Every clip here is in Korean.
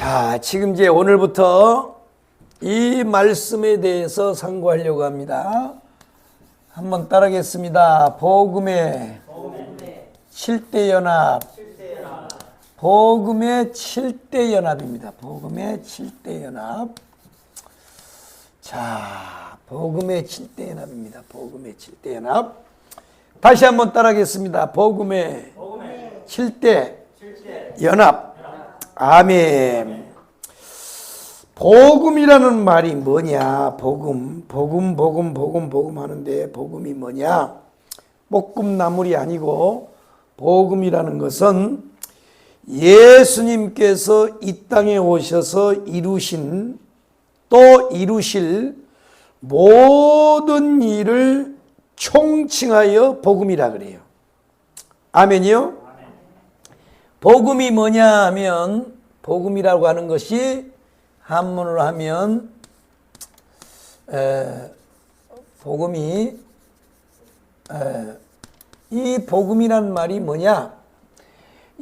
자, 지금 이제 오늘부터 이 말씀에 대해서 상고하려고 합니다. 한번 따라하겠습니다. 복음의 7대 연합. 복음의 7대 연합입니다. 복음의 7대 연합. 자, 복음의 7대 연합입니다. 복음의 7대 연합. 다시 한번 따라하겠습니다. 복음의 7대 연합. 아멘. 복음이라는 말이 뭐냐? 복음 하는데 복음이 뭐냐? 볶음나물이 아니고 복음이라는 것은 예수님께서 이 땅에 오셔서 이루신 또 이루실 모든 일을 총칭하여 복음이라 그래요. 아멘이요? 복음이 뭐냐 하면 복음이라고 하는 것이 한문으로 하면 복음이 이 복음이란 말이 뭐냐?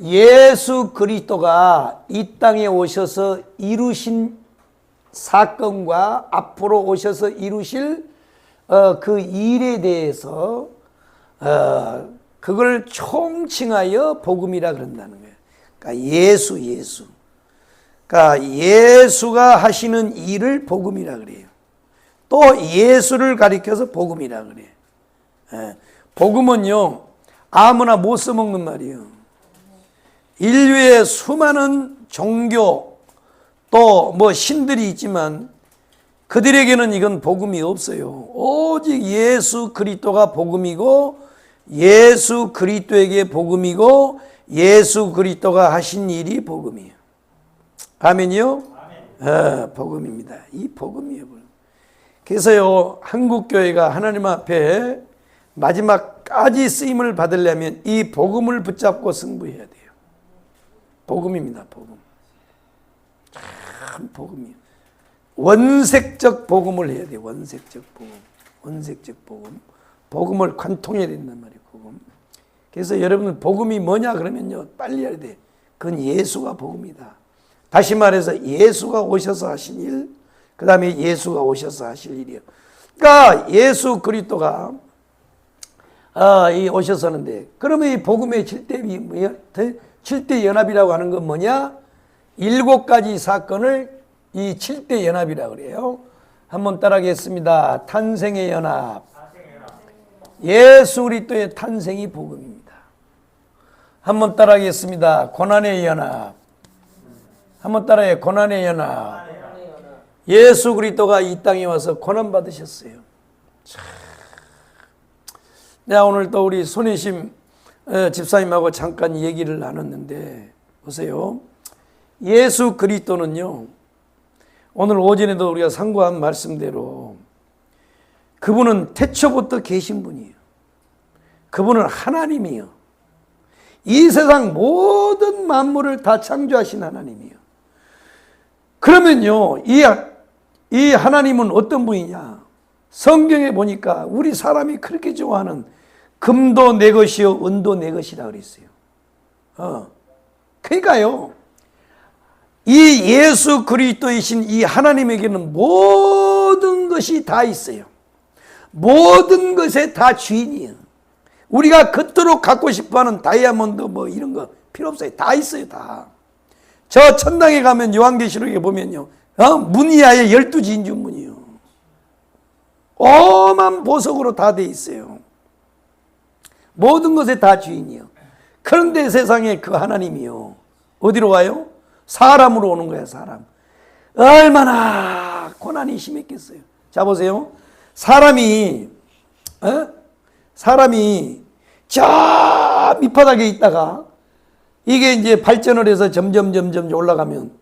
예수 그리스도가 이 땅에 오셔서 이루신 사건과 앞으로 오셔서 이루실 그 일에 대해서 그걸 총칭하여 복음이라 그런다는 거예요. 그러니까 예수. 그러니까 예수가 하시는 일을 복음이라 그래요. 또 예수를 가리켜서 복음이라 그래요. 복음은요, 아무나 못 써먹는 말이에요. 인류의 수많은 종교 또 뭐 신들이 있지만 그들에게는 이건 복음이 없어요. 오직 예수 그리스도가 복음이고 예수 그리스도에게 복음이고 예수 그리스도가 하신 일이 복음이에요. 아멘이요? 복음입니다. 이 복음이에요. 그래서요, 한국교회가 하나님 앞에 마지막까지 쓰임을 받으려면 이 복음을 붙잡고 승부해야 돼요. 복음입니다. 복음. 참 복음이에요. 원색적 복음을 해야 돼요. 원색적 복음. 원색적 복음. 복음을 관통해야 된단 말이에요. 복음. 그래서 여러분들 복음이 뭐냐 그러면요, 빨리 해야 돼. 그건 예수가 복음이다. 다시 말해서 예수가 오셔서 하신 일, 그 다음에 예수가 오셔서 하실 일이에요. 그러니까 예수 그리스도가 오셔서 하는데, 그러면 이 복음의 7대 연합이라고 하는 건 뭐냐? 7가지 사건을 이 7대 연합이라고 그래요. 한번 따라하겠습니다. 탄생의 연합. 예수 그리스도의 탄생이 복음입니다. 한번 따라하겠습니다. 고난의 연합. 한번 따라해. 고난의 연합. 예수 그리스도가 이 땅에 와서 고난 받으셨어요. 내가 오늘 또 우리 손혜심 집사님하고 잠깐 얘기를 나눴는데, 보세요. 예수 그리스도는요, 오늘 오전에도 우리가 상고한 말씀대로 그분은 태초부터 계신 분이에요. 그분은 하나님이에요. 이 세상 모든 만물을 다 창조하신 하나님이에요. 그러면요, 이 하나님은 어떤 분이냐? 성경에 보니까 우리 사람이 그렇게 좋아하는 금도 내 것이요 은도 내 것이라 그랬어요. 그러니까요, 이 예수 그리스도이신 이 하나님에게는 모든 것이 다 있어요. 모든 것에 다 주인이에요. 우리가 그토록 갖고 싶어하는 다이아몬드 뭐 이런 거 필요 없어요. 다 있어요. 다. 저 천당에 가면 요한계시록에 보면요, 문이야의 12진주문이요. 오만 보석으로 다 돼 있어요. 모든 것에 다 주인이요. 그런데 세상에 그 하나님이요, 어디로 와요? 사람으로 오는 거야. 사람. 얼마나 고난이 심했겠어요. 자, 보세요. 사람이 저 밑바닥에 있다가 이게 이제 발전을 해서 점점 올라가면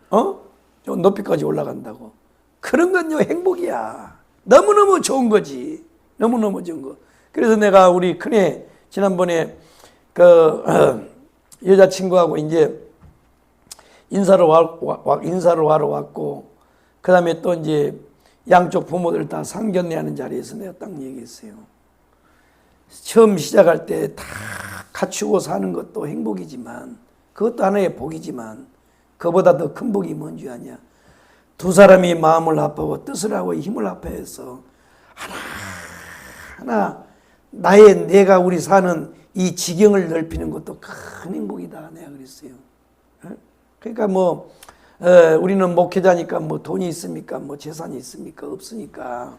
좀 높이까지 올라간다고. 그런 건요, 행복이야. 너무너무 좋은 거지. 너무너무 좋은 거. 그래서 내가 우리 큰애 지난번에 여자친구하고 이제 인사를 하러 왔고, 그 다음에 또 이제 양쪽 부모들 다 상견례하는 자리에서 내가 딱 얘기했어요. 처음 시작할 때 다 갖추고 사는 것도 행복이지만, 그것도 하나의 복이지만, 그보다 더 큰 복이 뭔지 아냐? 두 사람이 마음을 합하고 뜻을 하고 힘을 합해서 하나 내가 우리 사는 이 지경을 넓히는 것도 큰 행복이다. 내가 그랬어요. 그러니까 우리는 목회자니까 돈이 있습니까? 재산이 있습니까? 없으니까.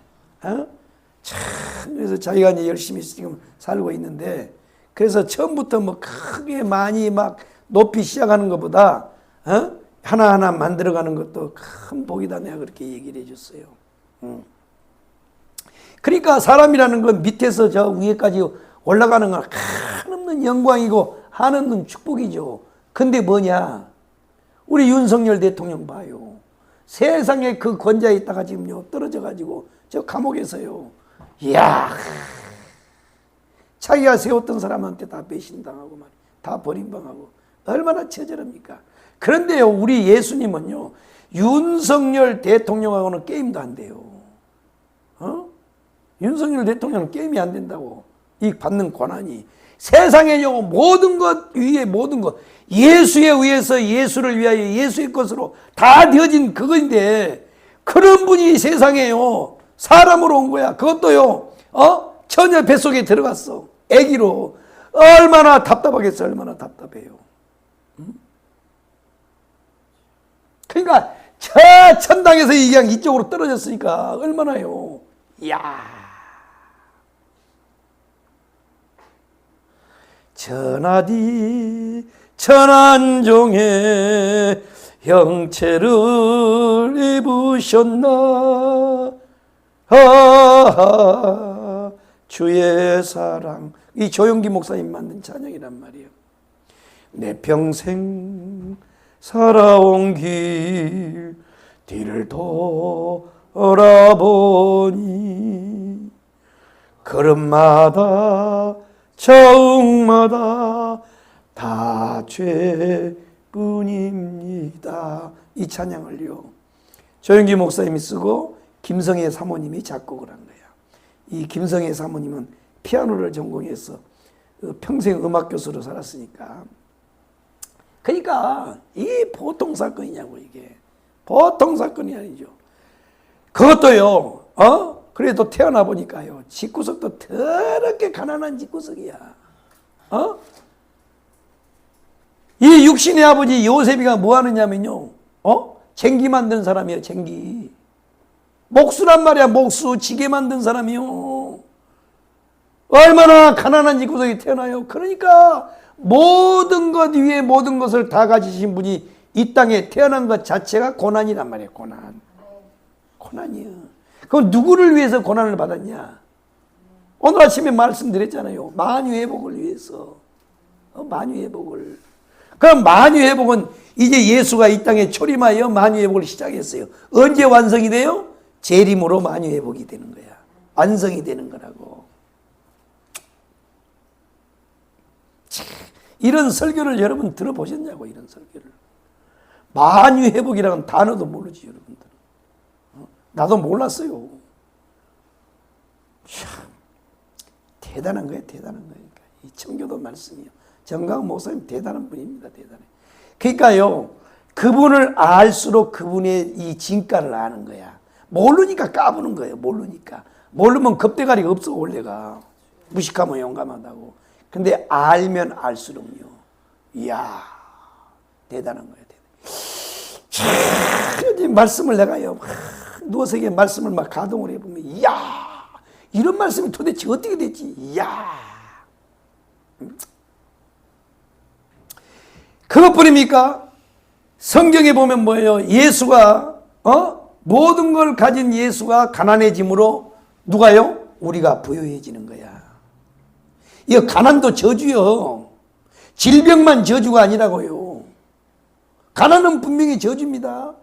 그래서 자기가 이제 열심히 지금 살고 있는데, 그래서 처음부터 크게 많이 막 높이 시작하는 것보다, 하나하나 만들어가는 것도 큰 복이다. 내가 그렇게 얘기를 해줬어요. 그러니까 사람이라는 건 밑에서 저 위에까지 올라가는 건 한없는 영광이고 한없는 축복이죠. 근데 뭐냐? 우리 윤석열 대통령 봐요. 세상에 그 권좌에 있다가 지금요 떨어져가지고 저 감옥에서요. 이야, 자기가 세웠던 사람한테 다 배신당하고 말이야. 다 버림당하고 얼마나 처절합니까? 그런데요, 우리 예수님은요, 윤석열 대통령하고는 게임도 안 돼요. 윤석열 대통령은 게임이 안 된다고. 이 받는 권한이. 세상에요, 모든 것 위에 모든 것. 예수에 의해서 예수를 위하여 예수의 것으로 다 되어진 그거인데, 그런 분이 세상에요, 사람으로 온 거야. 그것도요, 처녀 뱃속에 들어갔어. 아기로. 얼마나 답답하겠어. 얼마나 답답해요. 그러니까 저 천당에서 그냥 이쪽으로 떨어졌으니까 얼마나요. 이야, 천하디 천한종의 형체를 입으셨나. 주의 사랑. 이 조용기 목사님 만든 찬양이란 말이에요. 내 평생 살아온 뒤를 돌아보니 걸음마다 저음마다 다 죄뿐입니다. 이 찬양을요, 조영기 목사님이 쓰고 김성애 사모님이 작곡을 한 거야. 이 김성애 사모님은 피아노를 전공해서 평생 음악 교수로 살았으니까. 그러니까 이게 보통 사건이냐고. 이게 보통 사건이 아니죠. 그것도요, 그래도 태어나 보니까요, 집구석도 더럽게 가난한 집구석이야. 이 육신의 아버지 요셉이가 뭐 하느냐면요, 쟁기 만든 사람이에요. 쟁기. 목수란 말이야. 목수. 지게 만든 사람이요. 얼마나 가난한 집구석에 태어나요. 그러니까 모든 것 위에 모든 것을 다 가지신 분이 이 땅에 태어난 것 자체가 고난이란 말이에요. 고난. 고난이요. 그럼 누구를 위해서 고난을 받았냐? 오늘 아침에 말씀드렸잖아요. 만유회복을 위해서. 만유회복을. 그럼 만유회복은 이제 예수가 이 땅에 초림하여 만유회복을 시작했어요. 언제 완성이 돼요? 재림으로 만유회복이 되는 거야. 완성이 되는 거라고. 이런 설교를 여러분 들어보셨냐고. 이런 설교를. 만유회복이라는 단어도 모르지 여러분들. 나도 몰랐어요. 참 대단한 거예요. 대단한 거니까. 이 청교도 말씀이요. 정강 목사님 대단한 분입니다. 대단해. 그러니까요, 그분을 알수록 그분의 이 진가를 아는 거야. 모르니까 까부는 거예요. 모르니까. 모르면 겁대가리가 없어. 원래가 무식하면 용감하다고. 근데 알면 알수록요, 이야, 대단한 거예요. 대단해. 말씀을 내가요, 누워서 이게 말씀을 막 가동을 해보면, 이야, 이런 말씀이 도대체 어떻게 됐지? 이야. 그것뿐입니까? 성경에 보면 뭐예요? 예수가, 모든 걸 가진 예수가 가난해짐으로 누가요? 우리가 부유해지는 거야. 이거 가난도 저주요. 질병만 저주가 아니라고요. 가난은 분명히 저주입니다.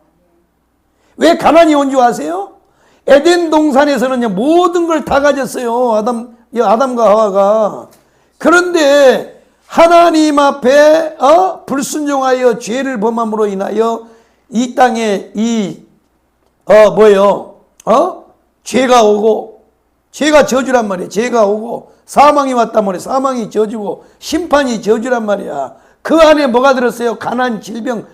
왜 가난이 온 줄 아세요? 에덴 동산에서는 모든 걸 다 가졌어요. 아담과 하와가. 그런데 하나님 앞에 불순종하여 죄를 범함으로 인하여 이 땅에 죄가 오고, 죄가 저주란 말이에요. 죄가 오고 사망이 왔단 말이에요. 사망이 저주고 심판이 저주란 말이야. 그 안에 뭐가 들었어요? 가난, 질병,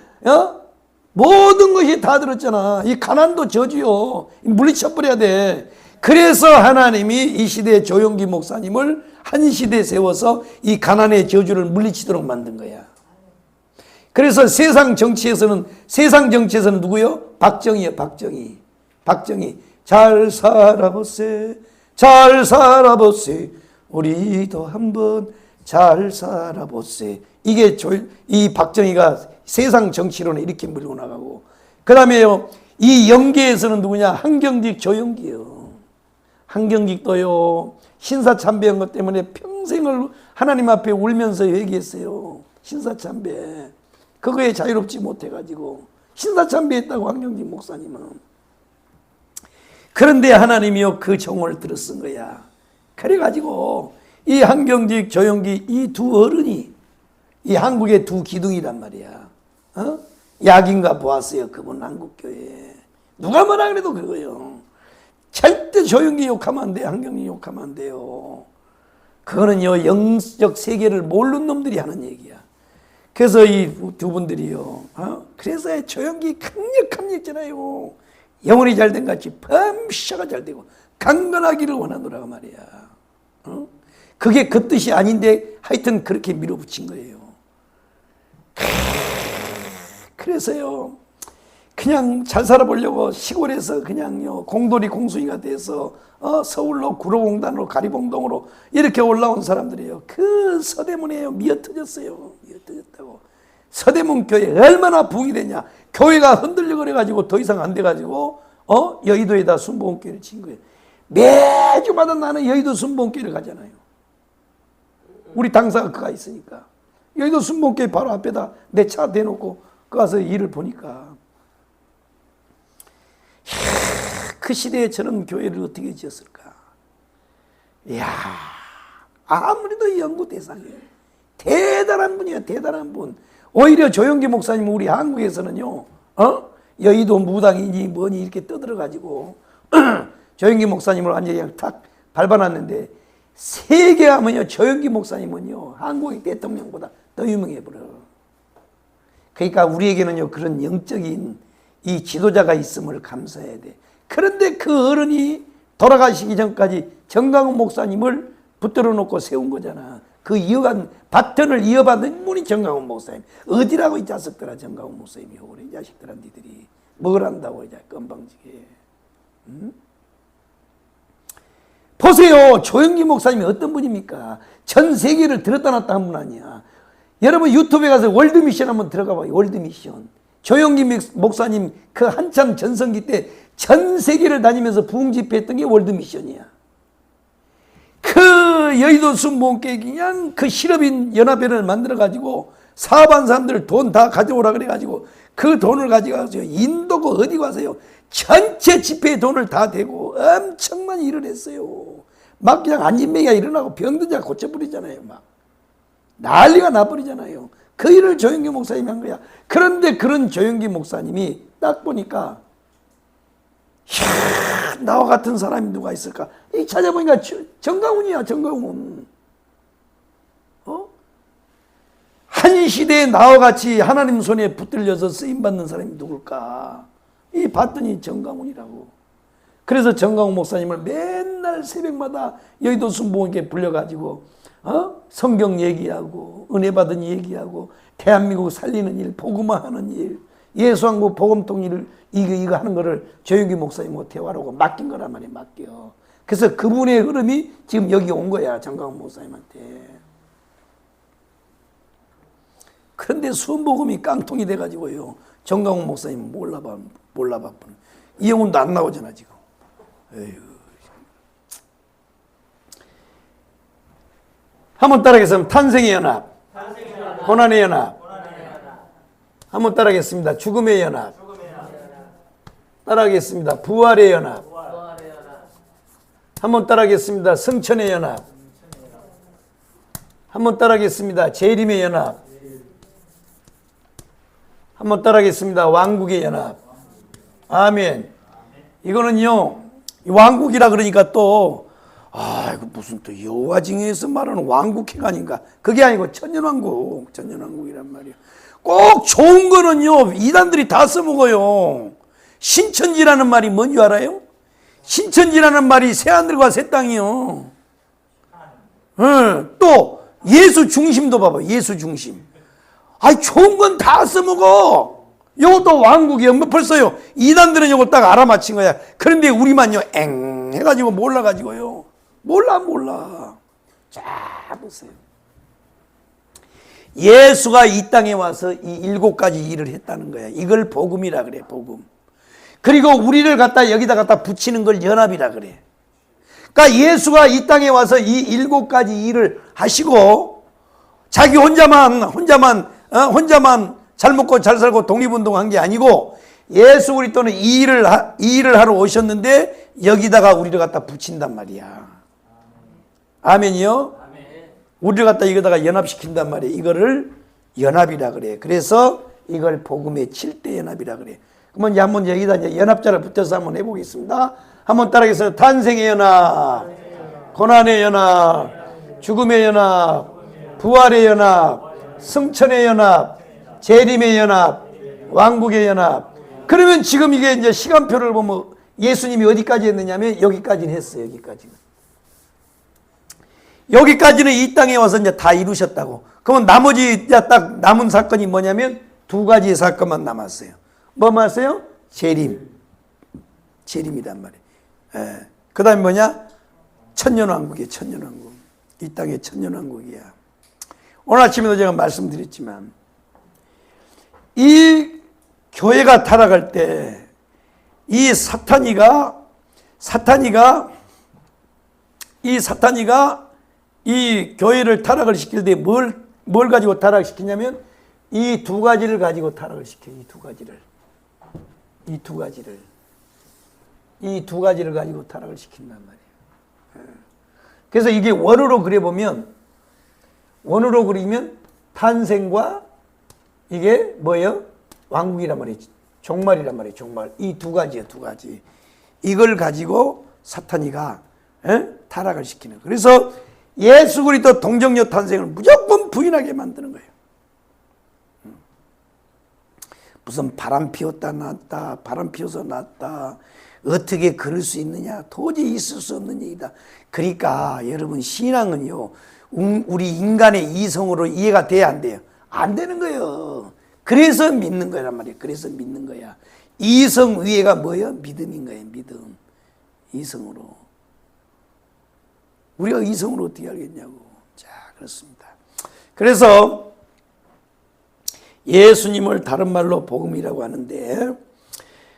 모든 것이 다 들었잖아. 이 가난도 저주요. 물리쳐버려야 돼. 그래서 하나님이 이 시대의 조용기 목사님을 한 시대에 세워서 이 가난의 저주를 물리치도록 만든 거야. 그래서 세상 정치에서는 누구요? 박정희요, 박정희. 박정희. 잘 살아보세. 잘 살아보세. 우리도 한번 잘 살아보세. 이게 이 박정희가 세상 정치론에 이렇게 물고 나가고, 그 다음에요, 이 영계에서는 누구냐? 한경직, 조영기요. 한경직도요, 신사참배한 것 때문에 평생을 하나님 앞에 울면서 회개했어요. 신사참배. 그거에 자유롭지 못해가지고 신사참배했다고 한경직 목사님은. 그런데 하나님이요, 그 정을 들어 쓴 거야. 그래가지고 이 한경직, 조영기 이 두 어른이 이 한국의 두 기둥이란 말이야. 약인가 보았어요. 그분 한국교회에. 누가 뭐라 그래도 그거요. 절대 조영기 욕하면 안 돼요. 한경직 욕하면 안 돼요. 그거는요, 영적 세계를 모르는 놈들이 하는 얘기야. 그래서 이 두 분들이요, 그래서 조영기 강력했잖아요. 영혼이 잘된 같이 범샤가 잘되고 강건하기를 원하노라고 말이야. 그게 그 뜻이 아닌데 하여튼 그렇게 밀어붙인 거예요. 그래서요, 그냥 잘 살아보려고 시골에서 그냥요, 공돌이 공수이가 돼서 서울로 구로공단으로 가리봉동으로 이렇게 올라온 사람들이에요. 그 서대문에요, 미어터졌어요. 미어터졌다고. 서대문 교회 얼마나 부흥이 되냐. 교회가 흔들려 그래가지고 더 이상 안 돼가지고 여의도에다 순복음교회를 친 거예요. 매주마다 나는 여의도 순복음교회를 가잖아요. 우리 당사가 그가 있으니까. 여의도 순복음교회 바로 앞에다 내 차 대놓고 그 가서 일을 보니까, 그 시대에 저런 교회를 어떻게 지었을까? 이야, 아무래도 연구 대상이에요. 대단한 분이야, 대단한 분. 오히려 조영기 목사님 우리 한국에서는요, 여의도 무당이니 뭐니 이렇게 떠들어가지고 조영기 목사님을 완전히 그냥 탁 밟아놨는데, 세계하면요, 조영기 목사님은요, 한국의 대통령보다 더 유명해버려. 그러니까 우리에게는요, 그런 영적인 이 지도자가 있음을 감사해야 돼. 그런데 그 어른이 돌아가시기 전까지 정강훈 목사님을 붙들어 놓고 세운 거잖아. 그 이어간 바톤을 이어받은 분이 정강훈 목사님. 어디라고 이 자식들아, 정강훈 목사님이 오래 이 자식들아, 니들이 뭘 한다고 이제 건방지게. 보세요, 조영기 목사님이 어떤 분입니까? 전 세계를 들었다 놨다 한 분 아니야. 여러분 유튜브에 가서 월드미션 한번 들어가 봐요. 월드미션. 조영기 목사님 그 한참 전성기 때 전 세계를 다니면서 부흥 집회했던 게 월드미션이야. 그 여의도 순복음교회 그냥 그 실업인 연합회를 만들어가지고 사업한 사람들 돈 다 가져오라 그래가지고 그 돈을 가져가서 인도고 어디 가세요? 전체 집회에 돈을 다 대고 엄청난 일을 했어요. 막 그냥 안진뱅이가 일어나고 병든 자 고쳐버리잖아요. 막 난리가 나버리잖아요. 그 일을 조영기 목사님이 한 거야. 그런데 그런 조영기 목사님이 딱 보니까, 이야, 나와 같은 사람이 누가 있을까? 이 찾아보니까 정강훈이야, 정강훈. 한 시대에 나와 같이 하나님 손에 붙들려서 쓰임받는 사람이 누굴까? 이 봤더니 정강훈이라고. 그래서 정강훈 목사님을 맨날 새벽마다 여의도 순복음교회 불려가지고 성경 얘기하고 은혜 받은 얘기하고 대한민국 살리는 일, 복음화하는 일, 예수한국 복음통 일을 이거 하는 거를 조영기 목사님하고 대화하고 맡긴 거란 말이에요. 맡겨. 그래서 그분의 흐름이 지금 여기 온 거야, 정강훈 목사님한테. 그런데 순복음이 깡통이 돼가지고요, 정강훈 목사님 몰라봐. 이영훈도 안 나오잖아 지금. 에휴. 한번 따라하겠습니다. 탄생의 연합, 고난의 연합. 한번 따라하겠습니다. 죽음의 연합. 따라하겠습니다. 부활의 연합. 한번 따라하겠습니다. 승천의 연합. 한번 따라하겠습니다. 재림의 연합. 한번 따라하겠습니다. 왕국의 연합. 아멘. 이거는요, 왕국이라 그러니까 또 이거 무슨 또 여호와 증인에서 말하는 왕국회가 아닌가? 그게 아니고 천년왕국, 천년왕국이란 말이에요. 꼭 좋은 거는요, 이단들이 다 써먹어요. 신천지라는 말이 뭔지 알아요? 신천지라는 말이 새하늘과 새 땅이요. 또 예수 중심도 봐봐. 예수 중심. 좋은 건 다 써먹어. 이것도 왕국이요. 뭐 벌써요. 이단들은 이걸 딱 알아맞힌 거야. 그런데 우리만요, 엥 해가지고 몰라가지고요. 몰라. 자, 보세요. 예수가 이 땅에 와서 이 7가지 일을 했다는 거야. 이걸 복음이라 그래, 복음. 그리고 우리를 갖다 여기다 갖다 붙이는 걸 연합이라 그래. 그러니까 예수가 이 땅에 와서 이 7가지 일을 하시고 자기 혼자만 잘 먹고 잘 살고 독립운동한 게 아니고 예수 그리스도는 이 일을 하러 오셨는데 여기다가 우리를 갖다 붙인단 말이야. 아멘이요? 우리를 갖다 이거다가 연합시킨단 말이야. 이거를 연합이라 그래. 그래서 이걸 복음의 7대 연합이라 그래. 그러면 이제 한번 여기다 이제 연합자를 붙여서 한번 해보겠습니다. 한번 따라하겠어요. 탄생의 연합, 고난의 연합, 죽음의 연합, 부활의 연합, 승천의 연합, 재림의 연합, 왕국의 연합. 그러면 지금 이게 이제 시간표를 보면 예수님이 어디까지 했느냐면 여기까지는 했어요. 여기까지는 이 땅에 와서 이제 다 이루셨다고. 그러면 나머지 이제 딱 남은 사건이 뭐냐면 2가지 사건만 남았어요. 뭐 남았어요? 재림이란 말이에요. 그 다음에 뭐냐? 천년왕국이에요. 천년왕국. 이 땅의 천년왕국이야. 오늘 아침에도 제가 말씀드렸지만 이 교회가 타락할 때 이 사탄이가 이 교회를 타락을 시킬 때 뭘 가지고 타락시키냐면 이 2가지를 가지고 타락을 시켜요. 이 두 가지를 가지고 타락을 시킨단 말이에요. 그래서 이게 원으로 그리면 탄생과 이게 뭐예요? 왕국이란 말이지. 종말이란 말이에요. 종말. 이 2가지예요. 2가지. 이걸 가지고 사탄이가 타락을 시키는 거예요. 그래서 예수 그리스도 동정녀 탄생을 무조건 부인하게 만드는 거예요. 무슨 바람 피웠다 났다, 바람 피워서 났다, 어떻게 그럴 수 있느냐, 도저히 있을 수 없는 얘기다. 그러니까 여러분 신앙은요, 우리 인간의 이성으로 이해가 돼야 안 돼요? 안 되는 거예요. 그래서 믿는 거란 말이에요. 그래서 믿는 거야. 이성 위에가 뭐예요? 믿음인 거예요. 믿음. 이성으로. 우리가 이성으로 어떻게 알겠냐고. 자, 그렇습니다. 그래서 예수님을 다른 말로 복음이라고 하는데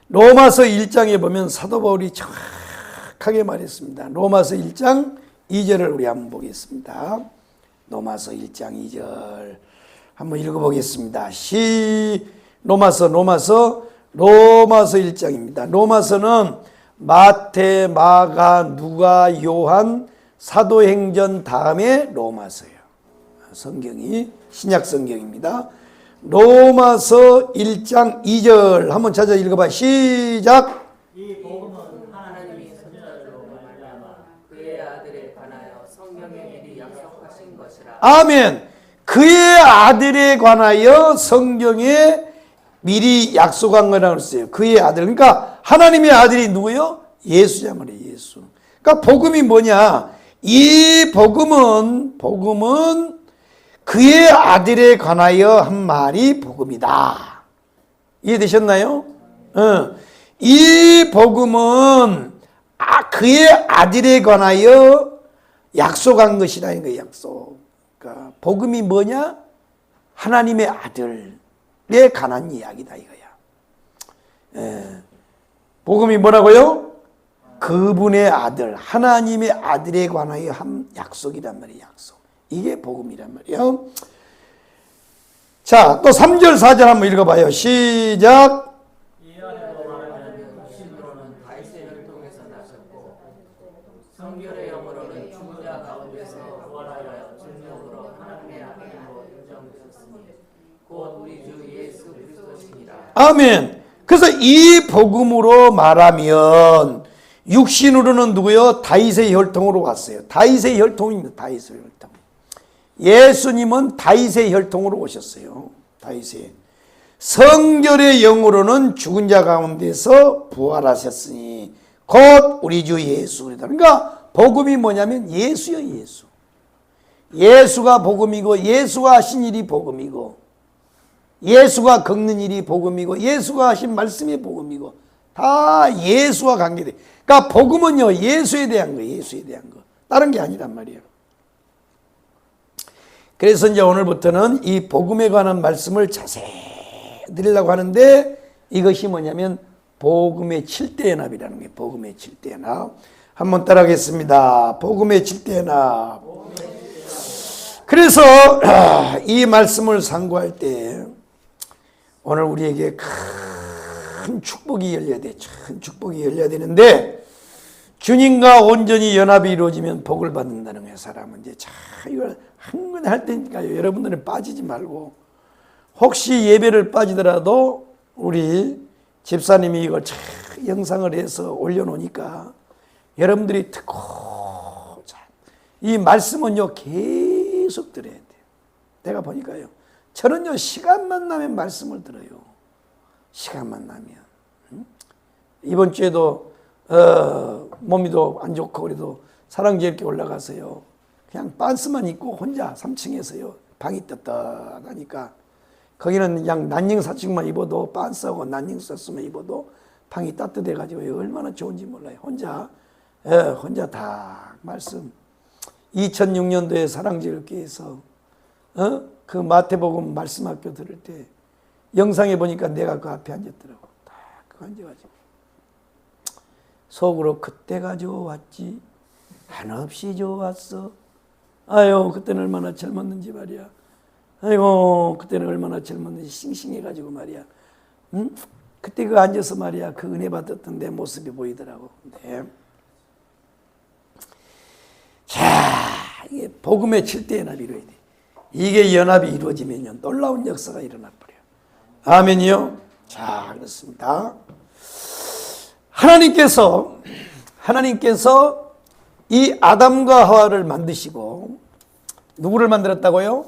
로마서 1장에 보면 사도 바울이 정확하게 말했습니다. 로마서 1장 2절을 우리 한번 보겠습니다. 로마서 1장 2절 한번 읽어보겠습니다. 로마서 1장입니다. 로마서는 마태, 마가, 누가, 요한, 사도행전 다음에 로마서예요. 성경이 신약 성경입니다. 로마서 1장 2절 한번 찾아 읽어봐. 시작. 이 복음은 하나님이 선자로 말미암아 그의 아들에 관하여 성경에 미리 약속하신 것이라. 아멘. 그의 아들에 관하여 성경에 미리 약속한 거라고 했어요. 그의 아들. 그러니까 하나님의 아들이 누구요? 예수자 말이에요. 예수. 그러니까 복음이 뭐냐? 이 복음은 그의 아들에 관하여 한 말이 복음이다. 이해되셨나요? 이 복음은 그의 아들에 관하여 약속한 것이라는 거예요. 약속. 그러니까 복음이 뭐냐? 하나님의 아들에 관한 이야기다 이거야. 복음이 뭐라고요? 그분의 아들, 하나님의 아들에 관하여 한 약속이란 말이에요. 약속. 이게 복음이란 말이에요. 자, 또 3절 4절 한번 읽어봐요. 시작. 이 안으로 말하면 신으로는 다윗을 통해서 나셨고 성결의 영으로는 죽은 자 가운데서 부활하여 증명으로 하나님의 아들로 인정되셨으니 곧 우리 주 예수 그리스도시니라. 아멘. 그래서 이 복음으로 말하면 육신으로는 누구요? 다윗의 혈통으로 왔어요. 다윗의 혈통입니다. 다윗의 혈통. 예수님은 다윗의 혈통으로 오셨어요. 다윗의. 성결의 영으로는 죽은 자 가운데서 부활하셨으니 곧 우리 주 예수. 그러니까 복음이 뭐냐면 예수요, 예수. 예수가 복음이고, 예수가 하신 일이 복음이고, 예수가 겪는 일이 복음이고, 예수가 하신 말씀이 복음이고, 다 예수와 관계돼. 그러니까 복음은요, 예수에 대한 거예요. 예수에 대한 거. 다른 게 아니란 말이에요. 그래서 이제 오늘부터는 이 복음에 관한 말씀을 자세히 드리려고 하는데, 이것이 뭐냐면 복음의 7대 연합이라는 게 복음의 7대 연합. 한번 따라하겠습니다. 복음의 7대 연합. 그래서 이 말씀을 상고할 때 오늘 우리에게 큰 축복이 열려야 돼. 큰 축복이 열려야 되는데, 주님과 온전히 연합이 이루어지면 복을 받는다는 거예요. 사람은 이제 이걸 한 번에 할 테니까요. 여러분들은 빠지지 말고, 혹시 예배를 빠지더라도 우리 집사님이 이걸 영상을 해서 올려놓으니까 여러분들이 듣고, 이 말씀은요 계속 들어야 돼요. 내가 보니까요, 저는요 시간만 나면 말씀을 들어요. 시간만 나면. 이번 주에도 몸이도 안 좋고 그래도 사랑제일교회 올라가서요, 그냥 반스만 입고 혼자 3층에서요 방이 떳떳하니까, 거기는 그냥 난닝 사측만 입어도 반스하고 난닝 소스만 입어도 방이 따뜻해가지고 얼마나 좋은지 몰라요. 혼자 다 말씀. 2006년도에 사랑제일교회에서 그 마태복음 말씀학교 들을 때 영상에 보니까 내가 그 앞에 앉았더라고. 딱 그 앉아가지고 속으로 그때가 좋았지, 한없이 좋았어. 아유 그때는 얼마나 젊었는지 말이야. 아이고 그때는 얼마나 젊었는지 싱싱해가지고 말이야. 응? 그때 그 앉아서 말이야 그 은혜 받았던 내 모습이 보이더라고. 네. 자, 이게 복음의 7대 연합이 이루어야 돼. 이게 연합이 이루어지면요 놀라운 역사가 일어나 버려요. 아멘이요. 자, 그렇습니다. 하나님께서 이 아담과 하와를 만드시고, 누구를 만들었다고요?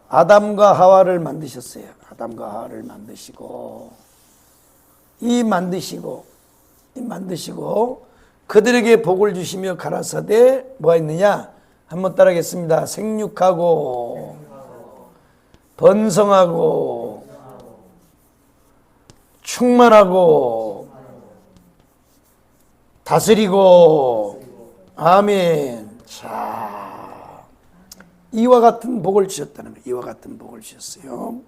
아담과 하와를 만드셨어요. 아담과 하와를 만드시고 그들에게 복을 주시며 가라사대 뭐가 있느냐? 한번 따라하겠습니다. 생육하고 번성하고 충만하고 다스리고. 아멘. 자, 이와 같은 복을 주셨다는 거예요. 이와 같은 복을 주셨어요.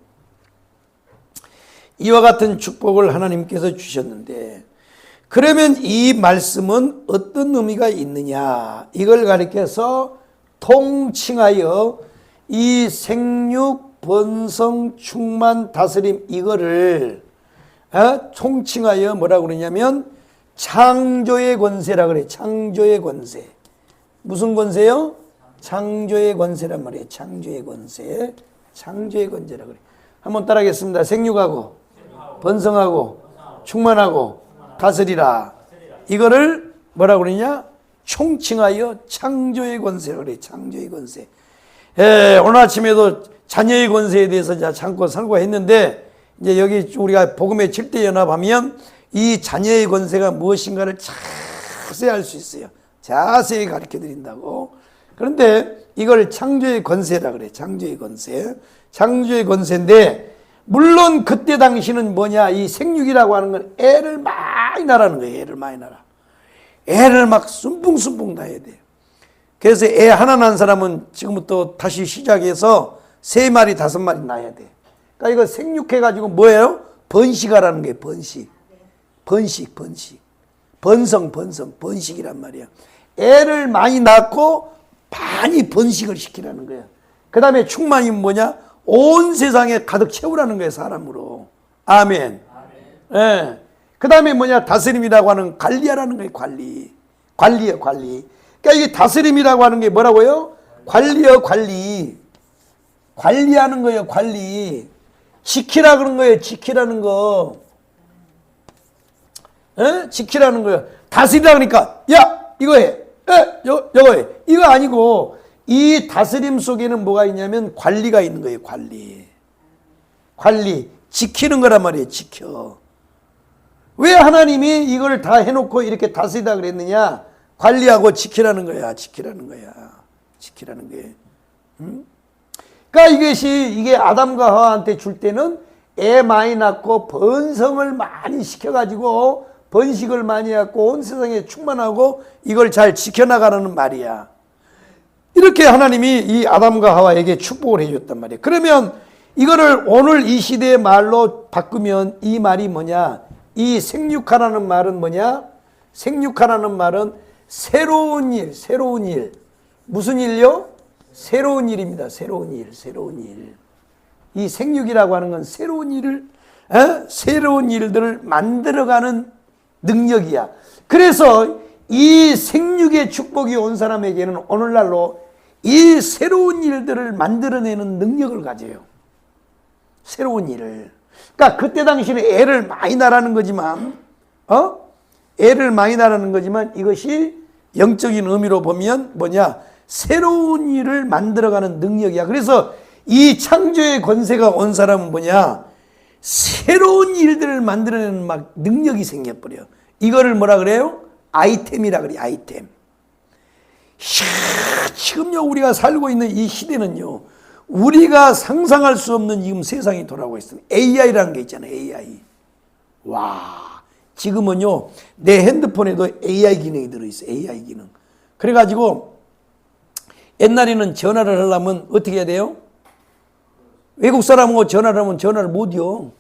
이와 같은 축복을 하나님께서 주셨는데, 그러면 이 말씀은 어떤 의미가 있느냐? 이걸 가리켜서 통칭하여 이 생육, 번성, 충만, 다스림, 이거를 총칭하여 뭐라고 그러냐면 창조의 권세라 그래. 창조의 권세. 무슨 권세요? 창조의 권세란 말이에요. 창조의 권세. 창조의 권세라 그래. 한번 따라하겠습니다. 생육하고 번성하고 충만하고 다스리라. 이거를 뭐라고 그러냐? 총칭하여 창조의 권세라 그래. 창조의 권세. 오늘 아침에도 자녀의 권세에 대해서 잠깐 설교했는데, 이제 여기 우리가 복음의 7대 연합하면 이 자녀의 권세가 무엇인가를 자세히 알 수 있어요. 자세히 가르쳐 드린다고. 그런데 이걸 창조의 권세라 그래. 창조의 권세. 창조의 권세인데, 물론 그때 당시는 뭐냐? 이 생육이라고 하는 건 애를 많이 낳으라는 거예요. 애를 많이 낳아. 애를 막 순풍순풍 낳아야 돼요. 그래서 애 하나 낳은 사람은 지금부터 다시 시작해서 3마리, 5마리 낳아야 돼. 그러니까 이거 생육해가지고 뭐예요? 번식하라는 거예요. 번식. 번성, 번식이란 말이야. 애를 많이 낳고 많이 번식을 시키라는 거야. 그 다음에 충만이 뭐냐? 온 세상에 가득 채우라는 거예요. 사람으로. 아멘. 예. 그 다음에 뭐냐? 다스림이라고 하는 관리하라는 거예요. 관리요, 관리. 그러니까 이게 다스림이라고 하는 게 뭐라고요? 관리요, 관리. 관리하는 거예요. 관리. 지키라 그런 거예요. 지키라는 거. 에? 지키라는 거예요. 다스리다 그러니까 야 이거 해, 요거 해. 이거 아니고 이 다스림 속에는 뭐가 있냐면 관리가 있는 거예요. 관리 지키는 거란 말이에요. 지켜. 왜 하나님이 이걸 다 해놓고 이렇게 다스리다 그랬느냐? 관리하고 지키라는 거야. 지키라는 거예요. 그러니까 이게 아담과 하와한테 줄 때는 애 많이 낳고 번성을 많이 시켜가지고 번식을 많이 하고 온 세상에 충만하고 이걸 잘 지켜나가라는 말이야. 이렇게 하나님이 이 아담과 하와에게 축복을 해줬단 말이에요. 그러면 이거를 오늘 이 시대의 말로 바꾸면 이 말이 뭐냐? 이 생육하라는 말은 뭐냐? 생육하라는 말은 새로운 일. 무슨 일요? 새로운 일입니다. 새로운 일. 이 생육이라고 하는 건 새로운 일들을 만들어가는 능력이야. 그래서 이 생육의 축복이 온 사람에게는 오늘날로 이 새로운 일들을 만들어내는 능력을 가져요. 새로운 일을. 그러니까 그때 당시에는 애를 많이 낳으라는 거지만, 이것이 영적인 의미로 보면 뭐냐? 새로운 일을 만들어가는 능력이야. 그래서 이 창조의 권세가 온 사람은 뭐냐? 새로운 일들을 만들어내는 막 능력이 생겨버려. 이거를 뭐라 그래요? 아이템이라 그래. 아이템. 지금요 우리가 살고 있는 이 시대는요 우리가 상상할 수 없는 지금 세상이 돌아오고 있습니다. AI라는 게 있잖아요. AI. 와, 지금은요 내 핸드폰에도 AI 기능이 들어있어요. AI 기능. 그래가지고 옛날에는 전화를 하려면 어떻게 해야 돼요? 외국 사람하고 전화를 하면 전화를 못해요.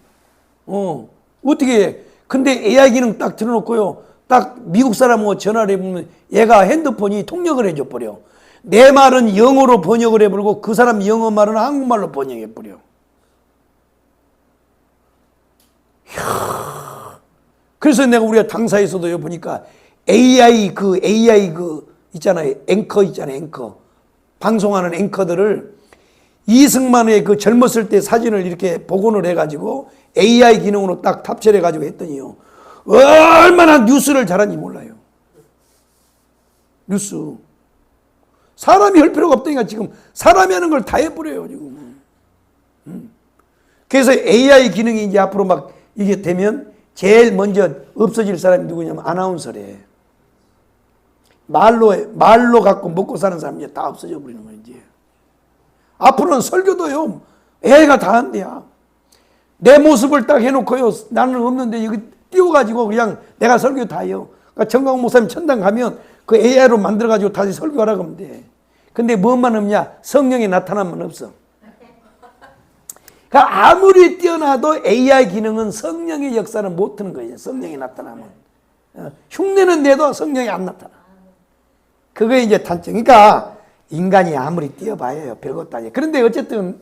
어떻게 해? 근데 AI 기능 딱 틀어놓고요. 딱 미국 사람하고 전화를 해보면 얘가 핸드폰이 통역을 해줘 버려. 내 말은 영어로 번역을 해버리고 그 사람 영어 말은 한국말로 번역해버려. 그래서 내가 우리가 당사에서도 보니까 AI 있잖아요. 앵커 있잖아요. 앵커. 방송하는 앵커들을 이승만의 그 젊었을 때 사진을 이렇게 복원을 해가지고 AI 기능으로 딱 탑재를 해가지고 했더니요. 얼마나 뉴스를 잘하는지 몰라요. 뉴스. 사람이 할 필요가 없다니까 지금 사람이 하는 걸 다 해버려요 지금. 그래서 AI 기능이 이제 앞으로 막 이게 되면 제일 먼저 없어질 사람이 누구냐면 아나운서래. 말로 갖고 먹고 사는 사람이 이제 다 없어져 버리는 거예요 이제. 앞으로는 설교도요 AI가 다 한대야. 내 모습을 딱 해놓고요 나는 없는데 여기 띄워가지고 그냥 내가 설교 다 해요. 그러니까 정광훈 목사님 천당 가면 그 AI로 만들어가지고 다시 설교하라고 하면 돼. 근데 뭐만 없냐? 성령이 나타나면 없어. 그러니까 아무리 뛰어나도 AI 기능은 성령의 역사는 못 하는 거예요. 성령이 나타나면. 흉내는 내도 성령이 안 나타나. 그게 이제 단점. 그러니까 인간이 아무리 뛰어봐야 별것도 아니에요. 그런데 어쨌든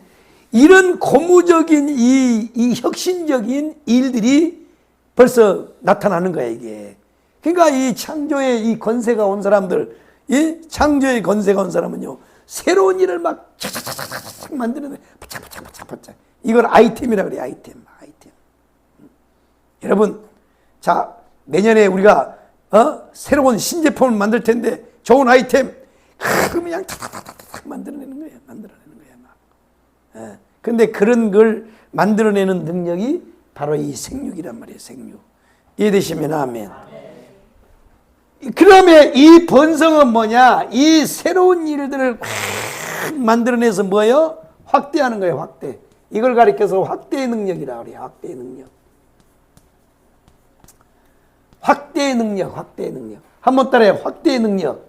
이런 고무적인 이 혁신적인 일들이 벌써 나타나는 거야 이게. 그러니까 이 창조의 이 권세가 온 사람들, 이 창조의 권세가 온 사람은요 새로운 일을 막 착착착착 만드는 바짝바짝 이걸 아이템이라 그래. 아이템. 여러분, 자 내년에 우리가 새로운 신제품을 만들 텐데 좋은 아이템 그냥 탁탁탁탁 만들어내는 거야. 막. 근데 그런 걸 만들어내는 능력이 바로 이 생육이란 말이에요. 생육. 이해되시면 아멘. 그러면 이 번성은 뭐냐? 이 새로운 일들을 만들어내서 뭐예요? 확대하는 거예요. 확대. 이걸 가리켜서 확대의 능력이라 그래요. 확대의 능력. 한번 따라해. 확대의 능력.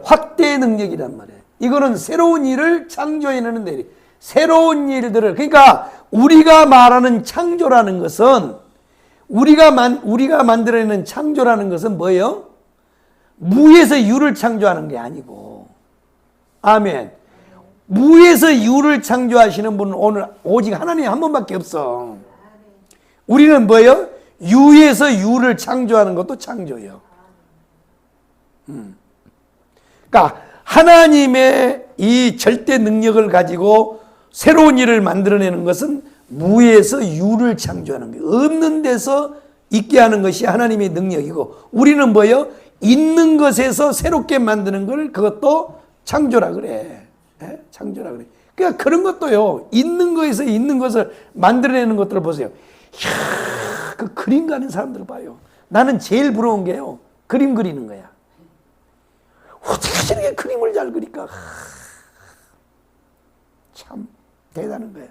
확대의 능력이란 말이에요. 이거는 새로운 일을 창조해내는데 새로운 일들을 그러니까 우리가 말하는 창조라는 것은 우리가 만들어내는 창조라는 것은 뭐예요? 무에서 유를 창조하는 게 아니고 아멘. 무에서 유를 창조하시는 분은 오늘 오직 하나님 한 분밖에 없어. 우리는 뭐예요? 유에서 유를 창조하는 것도 창조예요. 그러니까 하나님의 이 절대 능력을 가지고 새로운 일을 만들어내는 것은 무에서 유를 창조하는 거예요. 없는 데서 있게 하는 것이 하나님의 능력이고, 우리는 뭐예요? 있는 것에서 새롭게 만드는 걸 그것도 창조라 그래. 예? 창조라 그래. 그러니까 그런 것도요, 있는 거에서 있는 것을 만들어내는 것들을 보세요. 이야, 그 그림 가는 사람들 봐요. 나는 제일 부러운 게요, 그림 그리는 거야. 어떻게 저렇게 그림을 잘 그릴까? 참 대단한 거야.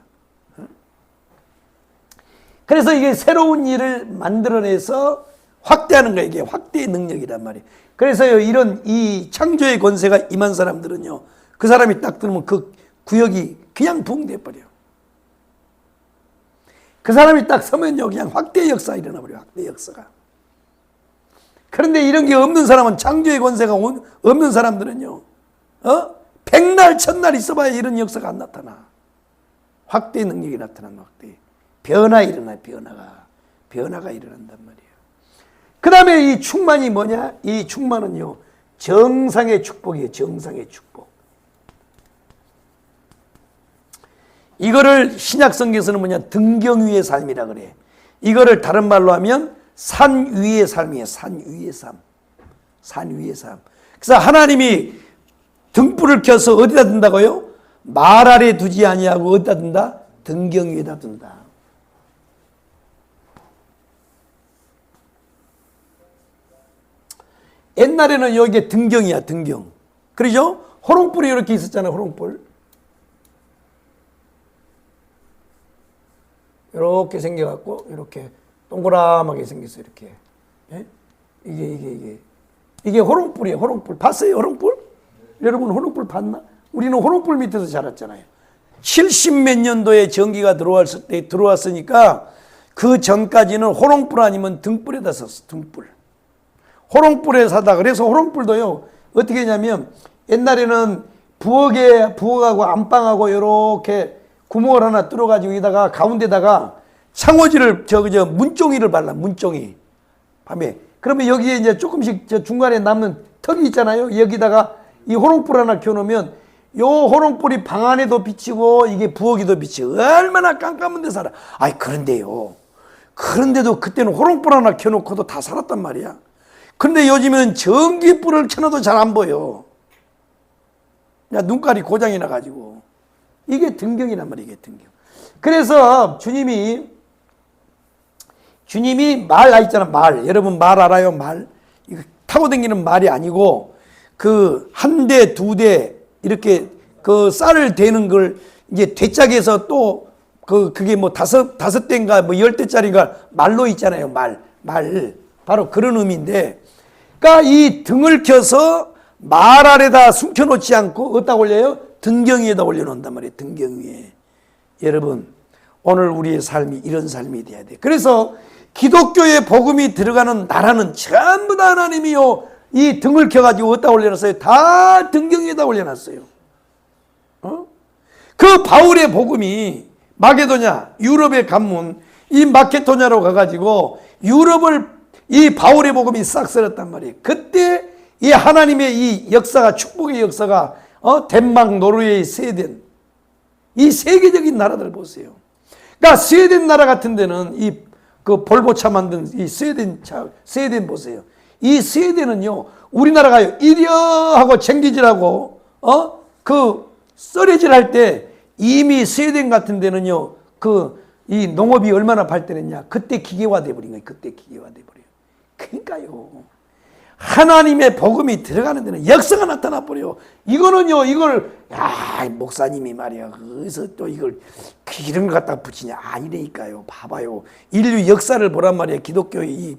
그래서 이게 새로운 일을 만들어내서 확대하는 거예요. 이게 확대의 능력이란 말이에요. 그래서요, 이런 이 창조의 권세가 임한 사람들은요, 그 사람이 딱 들으면 그 구역이 그냥 부흥돼 버려요. 그 사람이 딱 서면요, 그냥 확대의 역사가 일어나 버려요. 확대의 역사가. 그런데 이런 게 없는 사람은, 창조의 권세가 없는 사람들은요, 백날 천날 있어봐야 이런 역사가 안 나타나. 확대의 능력이 나타나는 확대. 변화 일어나요. 변화가 일어난단 말이에요. 그 다음에 이 충만이 뭐냐? 이 충만은요, 정상의 축복이에요. 정상의 축복. 이거를 신약 성경에서는 뭐냐? 등경 위의 삶이라 그래. 이거를 다른 말로 하면 산 위의 삶이에요. 산 위의 삶. 산 위의 삶. 그래서 하나님이 등불을 켜서 어디다 둔다고요? 말 아래 두지 아니하고 어디다 둔다? 등경 위에다 둔다. 옛날에는 여기에 등경이야, 등경. 그러죠? 호롱불이 이렇게 있었잖아요, 호롱불. 이렇게 생겨갖고, 이렇게 동그라하게 생겼어요, 이렇게. 예? 이게 호롱불이에요, 호롱불. 봤어요, 호롱불? 여러분, 호롱불 봤나? 우리는 호롱불 밑에서 자랐잖아요. 70몇 년도에 전기가 들어왔으니까, 그 전까지는 호롱불 아니면 등불에다 썼어, 등불. 호롱불에 사다. 그래서 호롱불도요, 어떻게 했냐면, 옛날에는 부엌하고 안방하고 이렇게 구멍을 하나 뚫어가지고 여기다가 가운데다가 창호지를, 문종이를 발라, 문종이. 밤에. 그러면 여기에 이제 조금씩 중간에 남는 턱이 있잖아요. 여기다가 이 호롱불 하나 켜놓으면 요 호롱불이 방 안에도 비치고 이게 부엌에도 비치고 얼마나 깜깜한 데 살아. 아이, 그런데요. 그런데도 그때는 호롱불 하나 켜놓고도 다 살았단 말이야. 근데 요즘은 전기불을 켜놔도 잘 안 보여. 야, 눈깔이 고장이 나가지고. 이게 등경이란 말이에요, 이게 등경. 그래서 주님이 말 있잖아, 말. 여러분 말 알아요, 말? 이거 타고 다니는 말이 아니고, 그 한 대, 두 대, 이렇게 그 쌀을 대는 걸 이제 대짝에서 또 그게 뭐 다섯 대인가 뭐 10대짜리가 말로 있잖아요, 말. 바로 그런 의미인데, 그러니까 이 등을 켜서 말 아래다 숨겨놓지 않고 어디다 올려요? 등경 위에다 올려놓는단 말이에요. 등경 위에. 여러분, 오늘 우리의 삶이 이런 삶이 돼야 돼. 그래서 기독교의 복음이 들어가는 나라는 전부 다 하나님이요, 이 등을 켜가지고 어디다 올려놨어요? 다 등경 위에다 올려놨어요. 그 바울의 복음이 마게도냐, 유럽의 관문, 이 마케도냐로 가가지고 유럽을 이 바울의 복음이 싹 쓸었단 말이에요. 그때 이 하나님의 이 역사가, 축복의 역사가 덴마크, 노르웨이, 스웨덴, 이 세계적인 나라들 보세요. 그러니까 스웨덴 나라 같은 데는 그 볼보차 만든 이 스웨덴 보세요. 이 스웨덴은요, 우리나라가 이려하고 쟁기질하고 그 썰해질 할 때 이미 스웨덴 같은 데는요, 이 농업이 얼마나 발달했냐. 그때 기계화돼 버린 거예요. 그때 기계화돼 버려요. 그러니까요, 하나님의 복음이 들어가는 데는 역사가 나타나 버려요. 이거는요, 목사님이 말이야, 그래서 또 이걸 이런 걸 갖다 붙이냐. 아니라니까요. 봐봐요. 인류 역사를 보란 말이야, 기독교의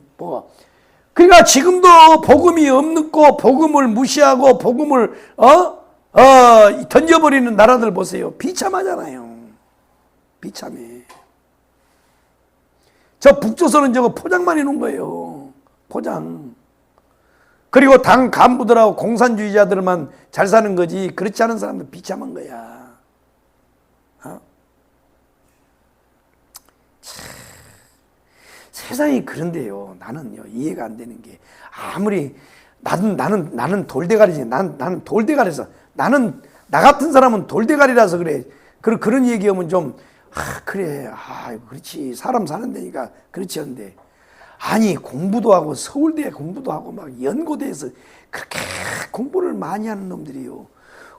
그러니까 지금도 복음이 없고 복음을 무시하고 복음을 던져버리는 나라들 보세요. 비참하잖아요. 비참해. 저 북조선은 저거 포장만 해놓은 거예요. 포장. 그리고 당 간부들하고 공산주의자들만 잘 사는 거지, 그렇지 않은 사람들 비참한 거야. 세상이 그런데요, 나는요, 이해가 안 되는 게, 아무리 나는 돌대가리지. 나는 돌대가리라서, 나 같은 사람은 돌대가리라서 그래. 그런 얘기하면 좀 그래, 그렇지, 사람 사는 데니까 그렇지 한데, 아니 공부도 하고 서울대 공부도 하고 막 연고대에서 그렇게 공부를 많이 하는 놈들이요.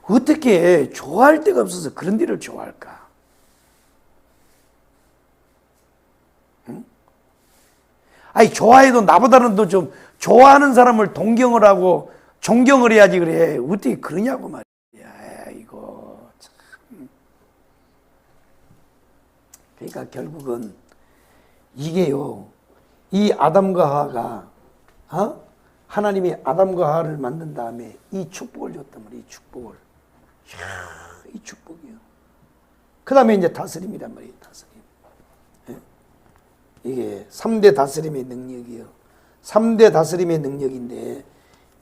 어떻게 좋아할 데가 없어서 그런 데를 좋아할까? 응? 아니 좋아해도 나보다는 더 좀 좋아하는 사람을 동경을 하고 존경을 해야지 그래. 어떻게 그러냐고 말이야. 이거 참. 그러니까 결국은 이게요. 이 아담과 하와가 하나님이 아담과 하와를 만든 다음에 이 축복을 줬단 말이에요. 이 축복을. 이야, 이 축복이요. 그 다음에 이제 다스림이란 말이에요. 다스림. 예? 이게 3대 다스림의 능력이요. 3대 다스림의 능력인데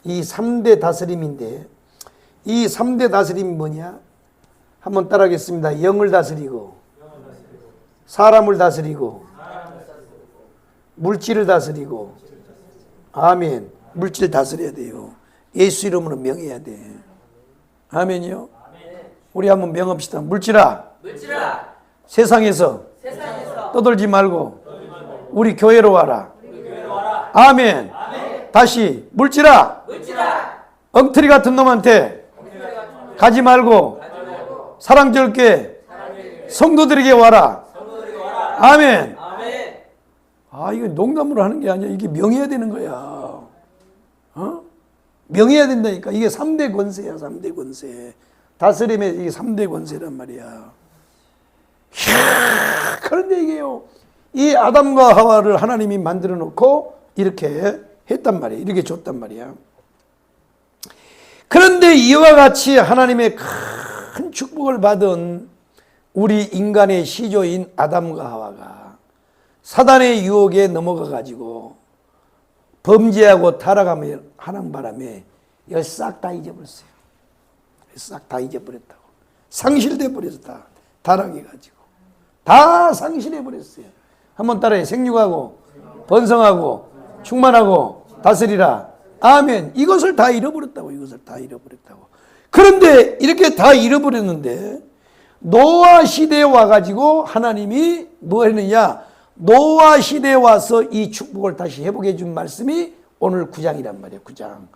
이 3대 다스림인데 이 3대 다스림이 뭐냐? 한번 따라하겠습니다. 영을 다스리고 사람을 다스리고 물질을 다스리고 아멘. 물질 다스려야 돼요. 예수 이름으로 명해야 돼. 아멘이요. 우리 한번 명합시다. 물질아 세상에서 떠들지 말고 우리 교회로 와라. 아멘. 다시 물질아 엉터리 같은 놈한테 가지 말고 사랑스럽게 성도들에게 와라. 아멘. 이거 농담으로 하는 게 아니야. 이게 명해야 되는 거야. 명해야 된다니까. 이게 3대 권세야. 3대 권세. 다스림의 이게 3대 권세란 말이야. 그런데 이게요. 이 아담과 하와를 하나님이 만들어 놓고 이렇게 했단 말이야. 이렇게 줬단 말이야. 그런데 이와 같이 하나님의 큰 축복을 받은 우리 인간의 시조인 아담과 하와가 사단의 유혹에 넘어가 가지고 범죄하고 타락하며 하는 바람에 이걸 싹 다 잊어버렸어요. 싹 다 잊어버렸다고. 상실돼 버려서 다 타락해 가지고 다 상실해 버렸어요. 한번 따라해. 생육하고 번성하고 충만하고 다스리라. 아멘. 이것을 다 잃어버렸다고. 이것을 다 잃어버렸다고. 그런데 이렇게 다 잃어버렸는데 노아 시대에 와가지고 하나님이 뭐 했느냐? 노아 시대에 와서 이 축복을 다시 회복해 준 말씀이 오늘 9장이란 말이에요. 9장.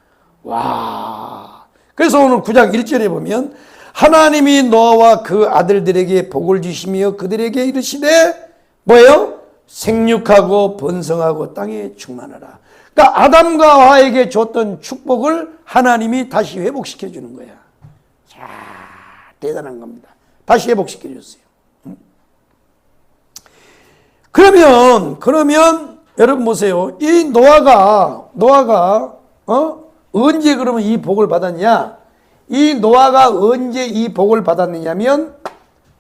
와. 그래서 오늘 9장 1절에 보면 하나님이 노아와 그 아들들에게 복을 주시며 그들에게 이르시되 뭐예요? 생육하고 번성하고 땅에 충만하라. 그러니까 아담과 하와에게 줬던 축복을 하나님이 다시 회복시켜 주는 거야. 자, 대단한 겁니다. 다시 회복시켜 줬어요. 그러면 여러분 보세요. 이 노아가 언제 그러면 이 복을 받았냐? 이 노아가 언제 이 복을 받았느냐면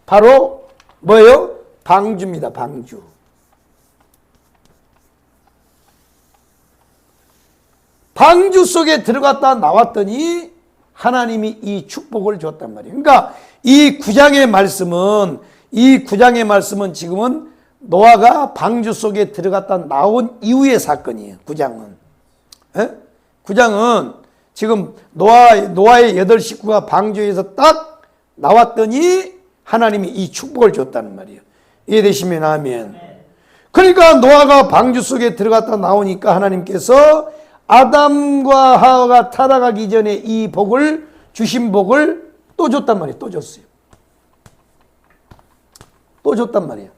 바로 뭐예요? 방주입니다. 방주. 방주 속에 들어갔다 나왔더니 하나님이 이 축복을 줬단 말이에요. 그러니까 이 9장의 말씀은 지금은 노아가 방주 속에 들어갔다 나온 이후의 사건이에요. 9장은. 에? 9장은 지금 노아의 8 식구가 방주에서 딱 나왔더니 하나님이 이 축복을 줬다는 말이에요. 이해되시면 아멘. 그러니까 노아가 방주 속에 들어갔다 나오니까 하나님께서 아담과 하와가 타락하기 전에 이 복을 주신 복을 또 줬단 말이에요. 또 줬어요. 또 줬단 말이에요.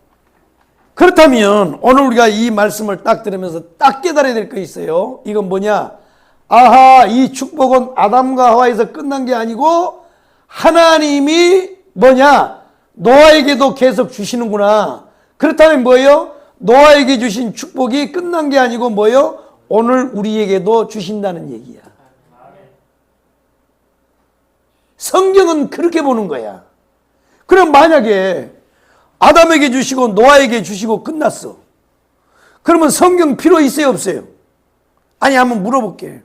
그렇다면 오늘 우리가 이 말씀을 딱 들으면서 딱 깨달아야 될 거 있어요. 이건 뭐냐? 아하, 이 축복은 아담과 하와에서 끝난 게 아니고 하나님이 뭐냐? 노아에게도 계속 주시는구나. 그렇다면 뭐예요? 노아에게 주신 축복이 끝난 게 아니고 뭐예요? 오늘 우리에게도 주신다는 얘기야. 성경은 그렇게 보는 거야. 그럼 만약에 아담에게 주시고 노아에게 주시고 끝났어. 그러면 성경 필요 있어요 없어요? 아니 한번 물어볼게.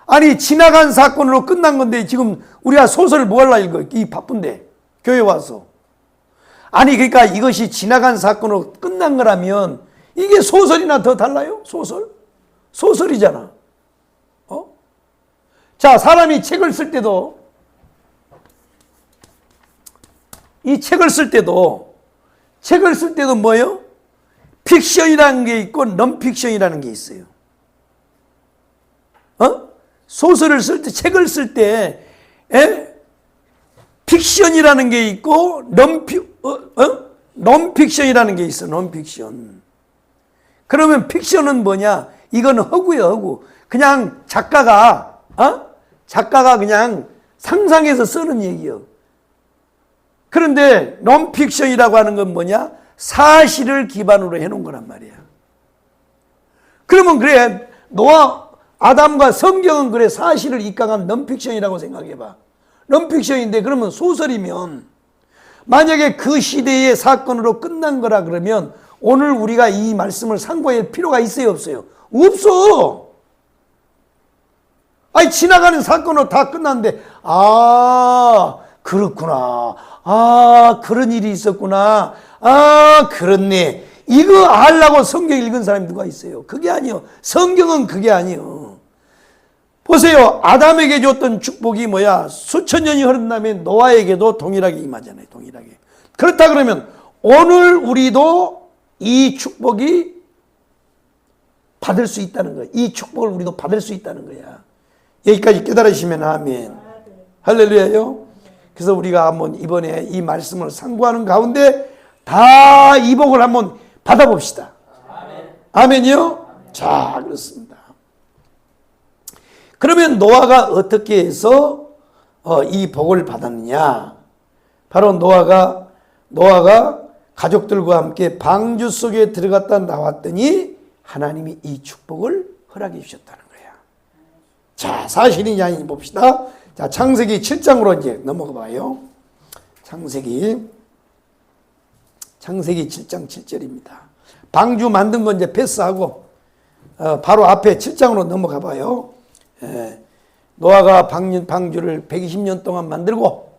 아니 지나간 사건으로 끝난 건데 지금 우리가 소설을 뭐 하려 읽어? 이 바쁜데 교회 와서. 아니 그러니까 이것이 지나간 사건으로 끝난 거라면 이게 소설이나 더 달라요? 소설이잖아. 자, 사람이 책을 쓸 때도 뭐예요? 픽션이라는 게 있고 non-픽션이라는 게 있어요. 소설을 쓸 때, 책을 쓸 때, 픽션이라는 게 있고 non-픽션이라는 게 있어. non-픽션. 그러면 픽션은 뭐냐? 이건 허구예요, 허구. 그냥 작가가 그냥 상상해서 쓰는 얘기예요. 그런데 non-픽션이라고 하는 건 뭐냐? 사실을 기반으로 해놓은 거란 말이야. 그러면 그래, 노아, 아담과 성경은 그래 사실을 입각한 non-픽션이라고 생각해봐. non-픽션인데 그러면 소설이면 만약에 그 시대의 사건으로 끝난 거라 그러면 오늘 우리가 이 말씀을 상고할 필요가 있어요, 없어요? 없어. 아니, 지나가는 사건으로 다 끝났는데, 그렇구나. 그런 일이 있었구나. 그렇네. 이거 알라고 성경 읽은 사람이 누가 있어요? 그게 아니요. 성경은 그게 아니요. 보세요. 아담에게 줬던 축복이 뭐야? 수천 년이 흐른 다음에 노아에게도 동일하게 임하잖아요. 동일하게. 그렇다 그러면 오늘 우리도 이 축복이 받을 수 있다는 거야. 이 축복을 우리도 받을 수 있다는 거야. 여기까지 깨달으시면 아멘. 할렐루야요. 그래서 우리가 한번 이번에 이 말씀을 상고하는 가운데 다 이 복을 한번 받아봅시다. 아멘이요? 자, 그렇습니다. 그러면 노아가 어떻게 해서 이 복을 받았느냐? 바로 노아가 가족들과 함께 방주 속에 들어갔다 나왔더니 하나님이 이 축복을 허락해 주셨다는 거야. 자, 사실이냐 아니냐 봅시다. 자, 창세기 7장으로 이제 넘어가 봐요. 창세기 7장 7절입니다. 방주 만든 건 이제 패스하고 바로 앞에 7장으로 넘어가 봐요. 노아가 방주를 120년 동안 만들고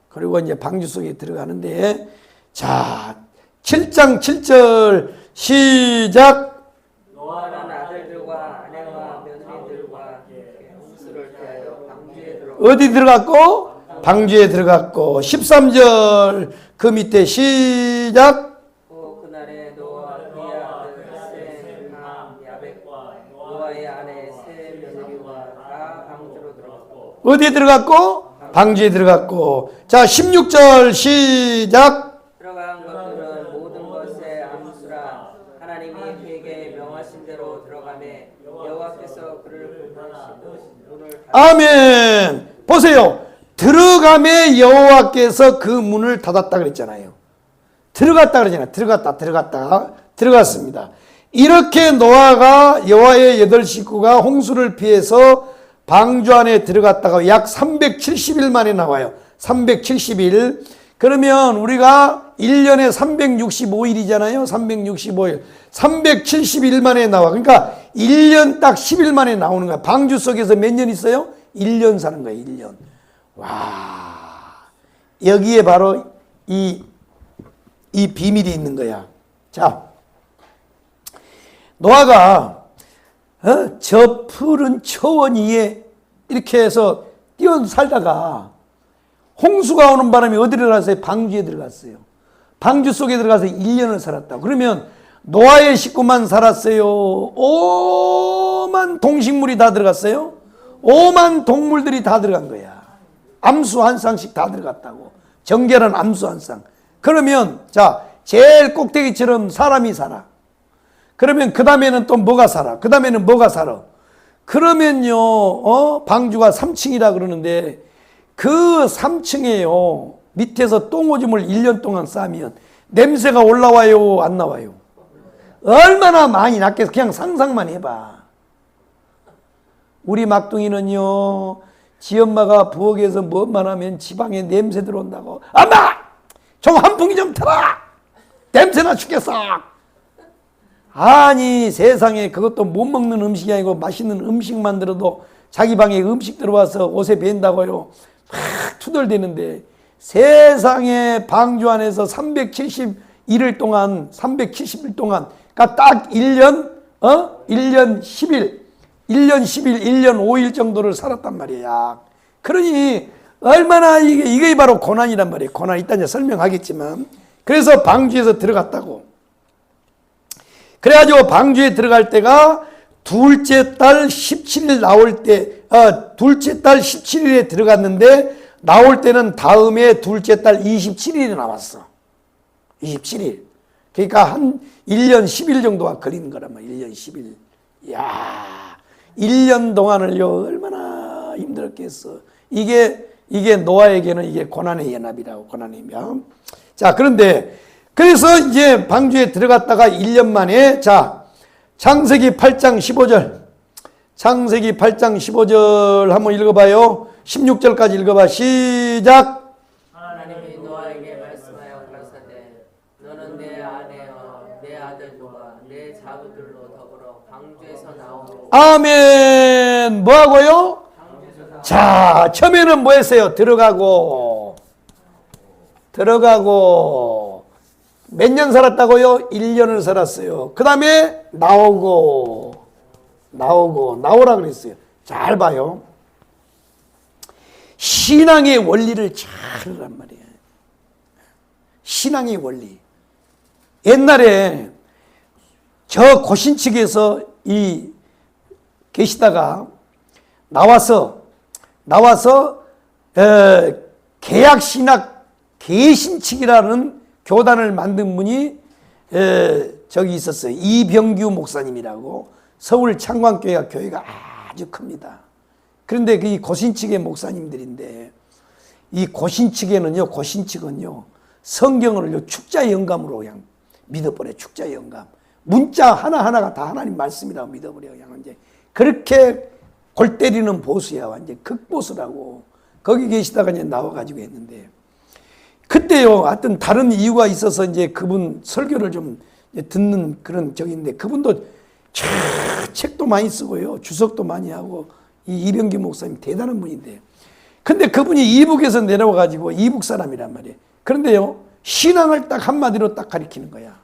그리고 이제 방주 속에 들어가는데, 자, 7장 7절 시작. 노아는 아들들과 아내와 며느리들과 홍수를 피하여 방주에 들어가. 어디 들어갔고? 방주에 들어갔고. 13절 그 밑에 시작. 그날에 노아 그의 아들 셈, 함, 야벳과 노아의 아내 세 며느리와 다 방주로 들어갔고. 어디에 들어갔고? 방주에 들어갔고. 자, 16절 시작. 들어간 것들은 모든 것의 암수라. 하나님이 그에게 명하신 대로 들어가매 여호와께서 그를 문을 아멘. 보세요. 들어가매 여호와께서 그 문을 닫았다 그랬잖아요. 들어갔다 그러잖아요. 들어갔습니다. 이렇게 노아가 여호와의 8 식구가 홍수를 피해서 방주 안에 들어갔다가 약 370일 만에 나와요. 370일. 그러면 우리가 1년에 365일이잖아요. 365일. 370일 만에 나와. 그러니까 1년 딱 10일 만에 나오는 거야. 방주 속에서 몇 년 있어요? 1년 사는 거야. 1년. 와. 여기에 바로 이 비밀이 있는 거야. 자. 노아가 저 푸른 초원 위에 이렇게 해서 뛰어 살다가 홍수가 오는 바람에 어디로 들어갔어요? 방주에 들어갔어요. 방주 속에 들어가서 1년을 살았다. 그러면 노아의 식구만 살았어요? 오만 동식물이 다 들어갔어요? 오만 동물들이 다 들어간 거야. 암수 한 쌍씩 다 들어갔다고. 정결한 암수 한 쌍. 그러면 자, 제일 꼭대기처럼 사람이 살아. 그러면 그 다음에는 또 뭐가 살아? 그 다음에는 뭐가 살아? 그러면요, 방주가 3층이라 그러는데 그 3층에요, 밑에서 똥오줌을 1년 동안 싸면 냄새가 올라와요, 안 나와요? 얼마나 많이 났겠어. 그냥 상상만 해봐. 우리 막둥이는요, 지 엄마가 부엌에서 뭐만 하면 지방에 냄새 들어온다고. 엄마! 좀 환풍기 좀 틀어! 냄새나 죽겠어! 아니, 세상에 그것도 못 먹는 음식이 아니고 맛있는 음식 만들어도 자기 방에 음식 들어와서 옷에 밴다고요. 막 투덜대는데 세상에 방주 안에서 370일 동안 그러니까 딱 1년 10일 1년 5일 정도를 살았단 말이야. 그러니 얼마나 이게 바로 고난이란 말이에요. 고난 이따 이제 설명하겠지만. 그래서 방주에서 들어갔다고. 그래가지고 방주에 들어갈 때가 둘째 달 17일 나올 때, 둘째 달 17일에 들어갔는데 나올 때는 다음에 둘째 달 27일에 나왔어. 27일. 그러니까 한 1년 10일 정도가 걸리는 거란 말이야. 1년 10일. 이야, 1년 동안을요, 얼마나 힘들었겠어. 이게 노아에게는 이게 고난의 연합이라고, 고난의 연합. 자, 그런데, 그래서 이제 방주에 들어갔다가 1년 만에, 자, 창세기 8장 15절. 창세기 8장 15절 한번 읽어봐요. 16절까지 읽어봐. 시작. 하나님이 노아에게 말씀하여 가라사대 너는 내 아내와 내 아들과 내 자부들로 더불어 방주에서 나오고. 아멘. 뭐하고요? 자, 처음에는 뭐 했어요? 들어가고 몇 년 살았다고요? 1년을 살았어요. 그 다음에 나오라 그랬어요. 잘 봐요. 신앙의 원리를 잘 하란 말이에요. 신앙의 원리. 옛날에 저 고신측에서 계시다가 나와서 계약신학 개신측이라는 교단을 만든 분이 저기 있었어요. 이병규 목사님이라고. 서울 창광교회가 교회가 아주 큽니다. 그런데 이 고신측의 목사님들인데 이 고신측은요 성경을요 축자 영감으로 그냥 믿어버려. 축자 영감. 문자 하나하나가 다 하나님 말씀이라고 믿어버려. 그냥 이제 그렇게 골 때리는 보수야. 완전 극보수라고. 거기 계시다가 이제 나와가지고 했는데 그때요 하여튼 다른 이유가 있어서 이제 그분 설교를 좀 듣는 그런 적인데 그분도 책도 많이 쓰고요. 주석도 많이 하고 이 이병기 목사님 대단한 분인데 근데 그분이 이북에서 내려와가지고 이북 사람이란 말이에요. 그런데요 신앙을 딱 한마디로 딱 가리키는 거야.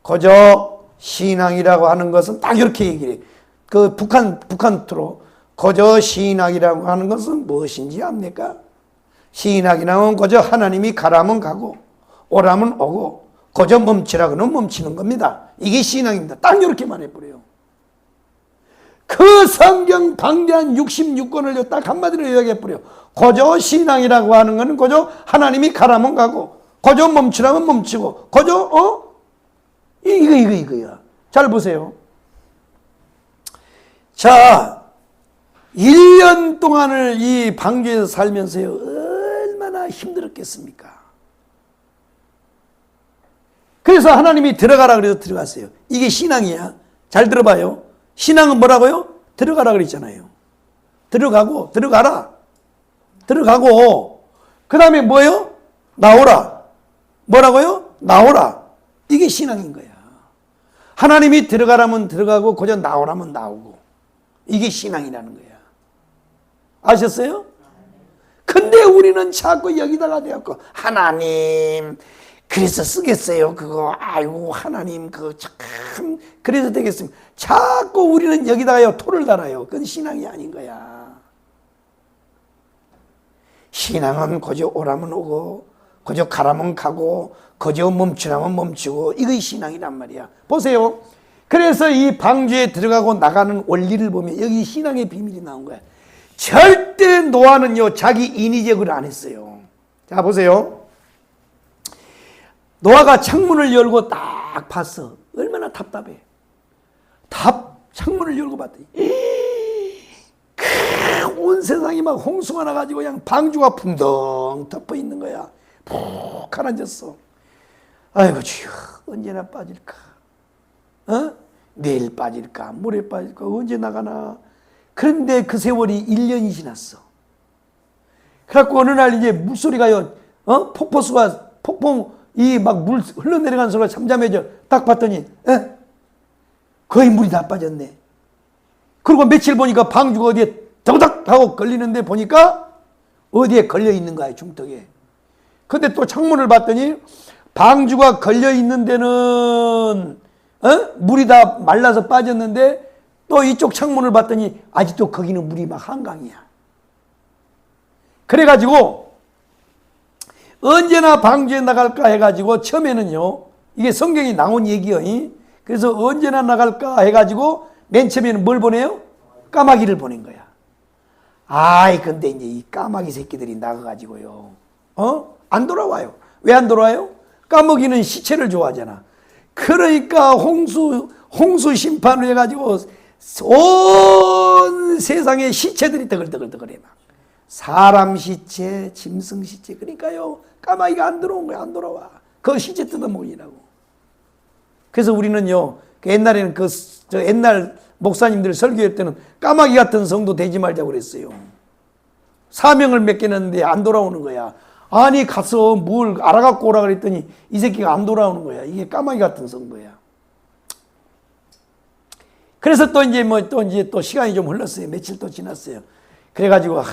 거저 신앙이라고 하는 것은 딱 이렇게 얘기를 해. 그 북한투로 거저 신앙이라고 하는 것은 무엇인지 압니까? 신앙이라면 거저 하나님이 가라면 가고 오라면 오고 거저 멈추라고는 멈추는 겁니다. 이게 신앙입니다. 딱 이렇게 말해버려요. 그 성경 방대한 66권을 딱 한마디로 이야기해버려. 거저 신앙이라고 하는 것은 거저 하나님이 가라면 가고 거저 멈추라면 멈추고 거저 이거야. 잘 보세요. 자, 1년 동안을 이 방주에서 살면서요 얼마나 힘들었겠습니까? 그래서 하나님이 들어가라 그래서 들어갔어요. 이게 신앙이야. 잘 들어봐요. 신앙은 뭐라고요? 들어가라 그랬잖아요. 들어가고 들어가라. 들어가고 그 다음에 뭐예요? 나오라. 뭐라고요? 나오라. 이게 신앙인 거야. 하나님이 들어가라면 들어가고 그저 나오라면 나오고 이게 신앙이라는 거야. 아셨어요? 근데 우리는 자꾸 여기다가 대갖고 하나님 그래서 쓰겠어요 그거 아이고 하나님 그거 참 그래서 되겠습니다. 자꾸 우리는 여기다가요 토를 달아요. 그건 신앙이 아닌 거야. 신앙은 거저 오라면 오고 거저 가라면 가고 거저 멈추라면 멈추고 이거 신앙이란 말이야. 보세요. 그래서 이 방주에 들어가고 나가는 원리를 보면 여기 신앙의 비밀이 나온 거야. 절대 노아는요 자기 인위적으로 안 했어요. 자 보세요. 노아가 창문을 열고 딱 봤어. 얼마나 답답해. 창문을 열고 봤더니 온 세상이 막 홍수가 나가지고 그냥 방주가 풍덩 덮어 있는 거야. 푹 가라앉았어. 아이고 주여 언제나 빠질까? 내일 빠질까? 모레 빠질까? 언제 나가나? 그런데 그 세월이 1년이 지났어. 그래갖고 어느 날 이제 물소리가요, 폭포수가, 폭풍이 막 물 흘러내려가는 소리가 잠잠해져. 딱 봤더니, 거의 물이 다 빠졌네. 그리고 며칠 보니까 방주가 어디에 더덕 하고 걸리는데 보니까 어디에 걸려 있는 거야, 중턱에. 근데 또 창문을 봤더니 방주가 걸려 있는 데는, 물이 다 말라서 빠졌는데 또 이쪽 창문을 봤더니 아직도 거기는 물이 막 한강이야. 그래가지고 언제나 방주에 나갈까 해가지고 처음에는요, 이게 성경이 나온 얘기요. 그래서 언제나 나갈까 해가지고 맨 처음에는 뭘 보내요? 까마귀를 보낸 거야. 아이, 근데 이제 이 까마귀 새끼들이 나가가지고요. 안 돌아와요. 왜 안 돌아와요? 까마귀는 시체를 좋아하잖아. 그러니까 홍수 심판을 해가지고 온 세상에 시체들이 더글더글더글해 막. 사람 시체, 짐승 시체. 그러니까요, 까마귀가 안 들어온 거야. 안 돌아와. 그 시체 뜯어먹이라고. 그래서 우리는요, 옛날에는 옛날 목사님들 설교할 때는 까마귀 같은 성도 되지 말자고 그랬어요. 사명을 맡겼는데 안 돌아오는 거야. 아니, 가서 뭘 알아갖고 오라 그랬더니 이 새끼가 안 돌아오는 거야. 이게 까마귀 같은 성도야. 그래서 또 이제 또 시간이 좀 흘렀어요. 며칠 또 지났어요. 그래가지고,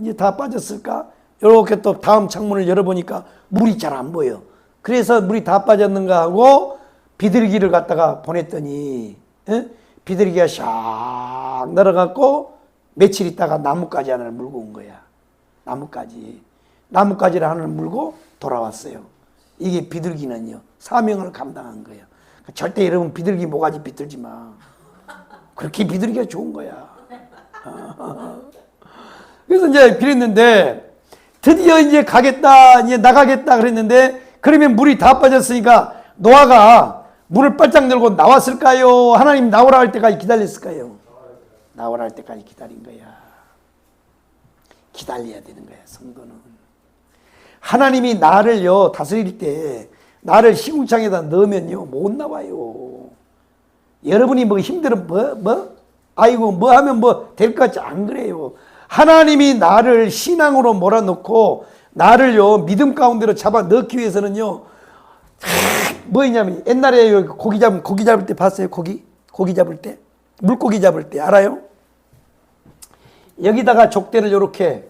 이제 다 빠졌을까? 이렇게 또 다음 창문을 열어보니까 물이 잘 안 보여. 그래서 물이 다 빠졌는가 하고 비둘기를 갖다가 보냈더니, 비둘기가 샥 날아갖고 며칠 있다가 나뭇가지 하나를 물고 온 거야. 나뭇가지를 하나를 물고 돌아왔어요. 이게 비둘기는요, 사명을 감당한 거예요. 절대 여러분 비둘기 모가지 비틀지 마. 그렇게 비둘기가 좋은 거야. 그래서 이제 그랬는데 드디어 이제 가겠다, 이제 나가겠다 그랬는데, 그러면 물이 다 빠졌으니까 노아가 문을 바짝 열고 나왔을까요? 하나님 나오라 할 때까지 기다렸을까요? 나오라 할 때까지 기다린 거야. 기다려야 되는 거야, 성도는. 하나님이 나를요, 다스릴 때, 나를 시궁창에다 넣으면요, 못 나와요. 여러분이 뭐 힘들어, 아이고, 뭐 하면 뭐 될 것 같지? 안 그래요. 하나님이 나를 신앙으로 몰아넣고, 나를요, 믿음 가운데로 잡아 넣기 위해서는요, 뭐냐면, 옛날에 고기 잡을 때 봤어요? 고기 잡을 때? 물고기 잡을 때, 알아요? 여기다가 족대를 이렇게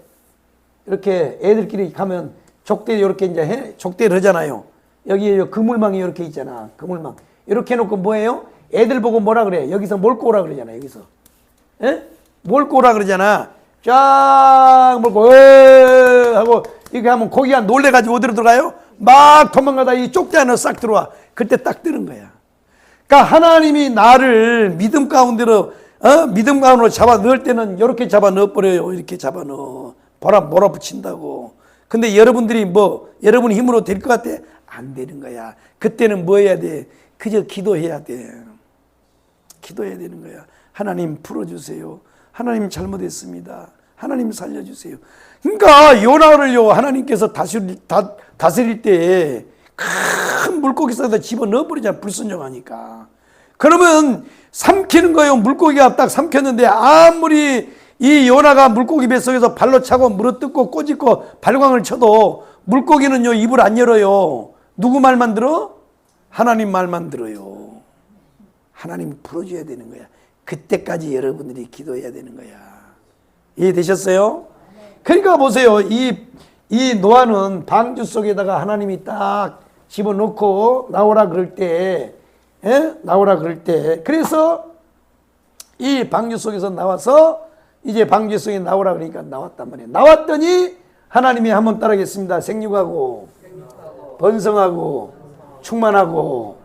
애들끼리 가면 족대 이렇게 이제 족대를 하잖아요. 여기에 그물망이 이렇게 있잖아. 그물망. 이렇게 해놓고 뭐예요? 애들 보고 뭐라 그래? 여기서 몰고 오라 그러잖아. 여기서. 몰고 오라 그러잖아. 쫙 몰고, 하고, 이렇게 하면 고기가 놀래가지고 어디로 들어가요? 막 도망가다 이 족대 안으로 싹 들어와. 그때 딱 뜨는 거야. 그러니까 하나님이 나를 믿음 가운데로 잡아 넣을 때는 이렇게 잡아 넣어버려요. 이렇게 잡아 넣어. 몰아붙인다고. 근데 여러분들이 여러분 힘으로 될 것 같아? 안 되는 거야. 그때는 뭐 해야 돼? 그저 기도해야 돼. 기도해야 되는 거야. 하나님 풀어주세요. 하나님 잘못했습니다. 하나님 살려주세요. 그러니까 요나를요, 하나님께서 다스릴 때 큰 물고기 속에다 집어 넣어버리잖아. 불순종하니까. 그러면 삼키는 거예요. 물고기가 딱 삼켰는데 아무리 이 요나가 물고기 뱃속에서 발로 차고 물어뜯고 꼬집고 발광을 쳐도 물고기는요, 입을 안 열어요. 누구 말만 들어? 하나님 말만 들어요. 하나님 풀어줘야 되는 거야. 그때까지 여러분들이 기도해야 되는 거야. 이해되셨어요? 그러니까 보세요. 이 노아는 방주 속에다가 하나님이 딱 집어넣고 나오라 그럴 때, 그래서 이 방주 속에서 나와서 이제 방주 속에 나오라 그러니까 나왔단 말이에요. 나왔더니 하나님이 한번 따라하겠습니다. 생육하고 번성하고 충만하고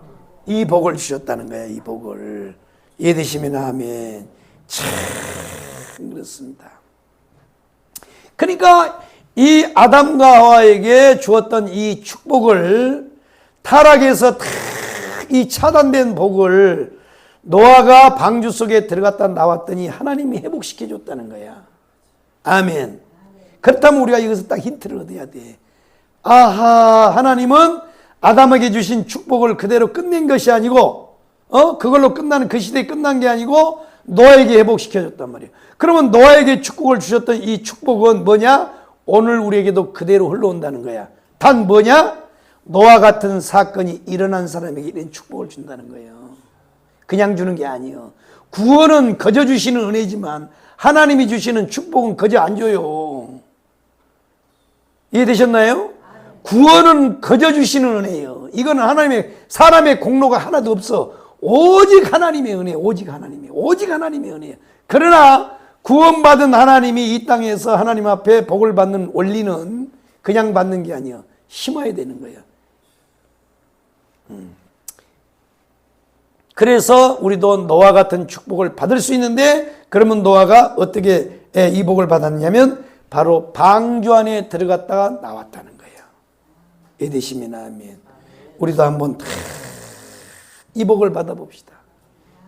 이 복을 주셨다는 거야. 이 복을. 이해되시면 아멘. 참 그렇습니다. 그러니까 이 아담과 하와에게 주었던 이 축복을, 타락에서 이 차단된 복을 노아가 방주 속에 들어갔다 나왔더니 하나님이 회복시켜 줬다는 거야. 아멘. 그렇다면 우리가 여기서 딱 힌트를 얻어야 돼. 아하, 하나님은 아담에게 주신 축복을 그대로 끝낸 것이 아니고, 그걸로 끝나는, 그 시대에 끝난 게 아니고 노아에게 회복시켜 줬단 말이에요. 그러면 노아에게 축복을 주셨던 이 축복은 뭐냐? 오늘 우리에게도 그대로 흘러온다는 거야. 단 뭐냐? 노아 같은 사건이 일어난 사람에게 이런 축복을 준다는 거예요. 그냥 주는 게 아니에요. 구원은 거저 주시는 은혜지만 하나님이 주시는 축복은 거저 안 줘요. 이해되셨나요? 구원은 거저 주시는 은혜예요. 이거는 사람의 공로가 하나도 없어. 오직 하나님의 은혜, 오직 하나님의 은혜예요. 그러나 구원받은 하나님이 이 땅에서 하나님 앞에 복을 받는 원리는 그냥 받는 게 아니에요. 심어야 되는 거예요. 그래서 우리도 노아 같은 축복을 받을 수 있는데, 그러면 노아가 어떻게 이 복을 받았냐면 바로 방주 안에 들어갔다가 나왔다는 거예요. 이해되시면 아멘. 우리도 한번 이 복을 받아봅시다.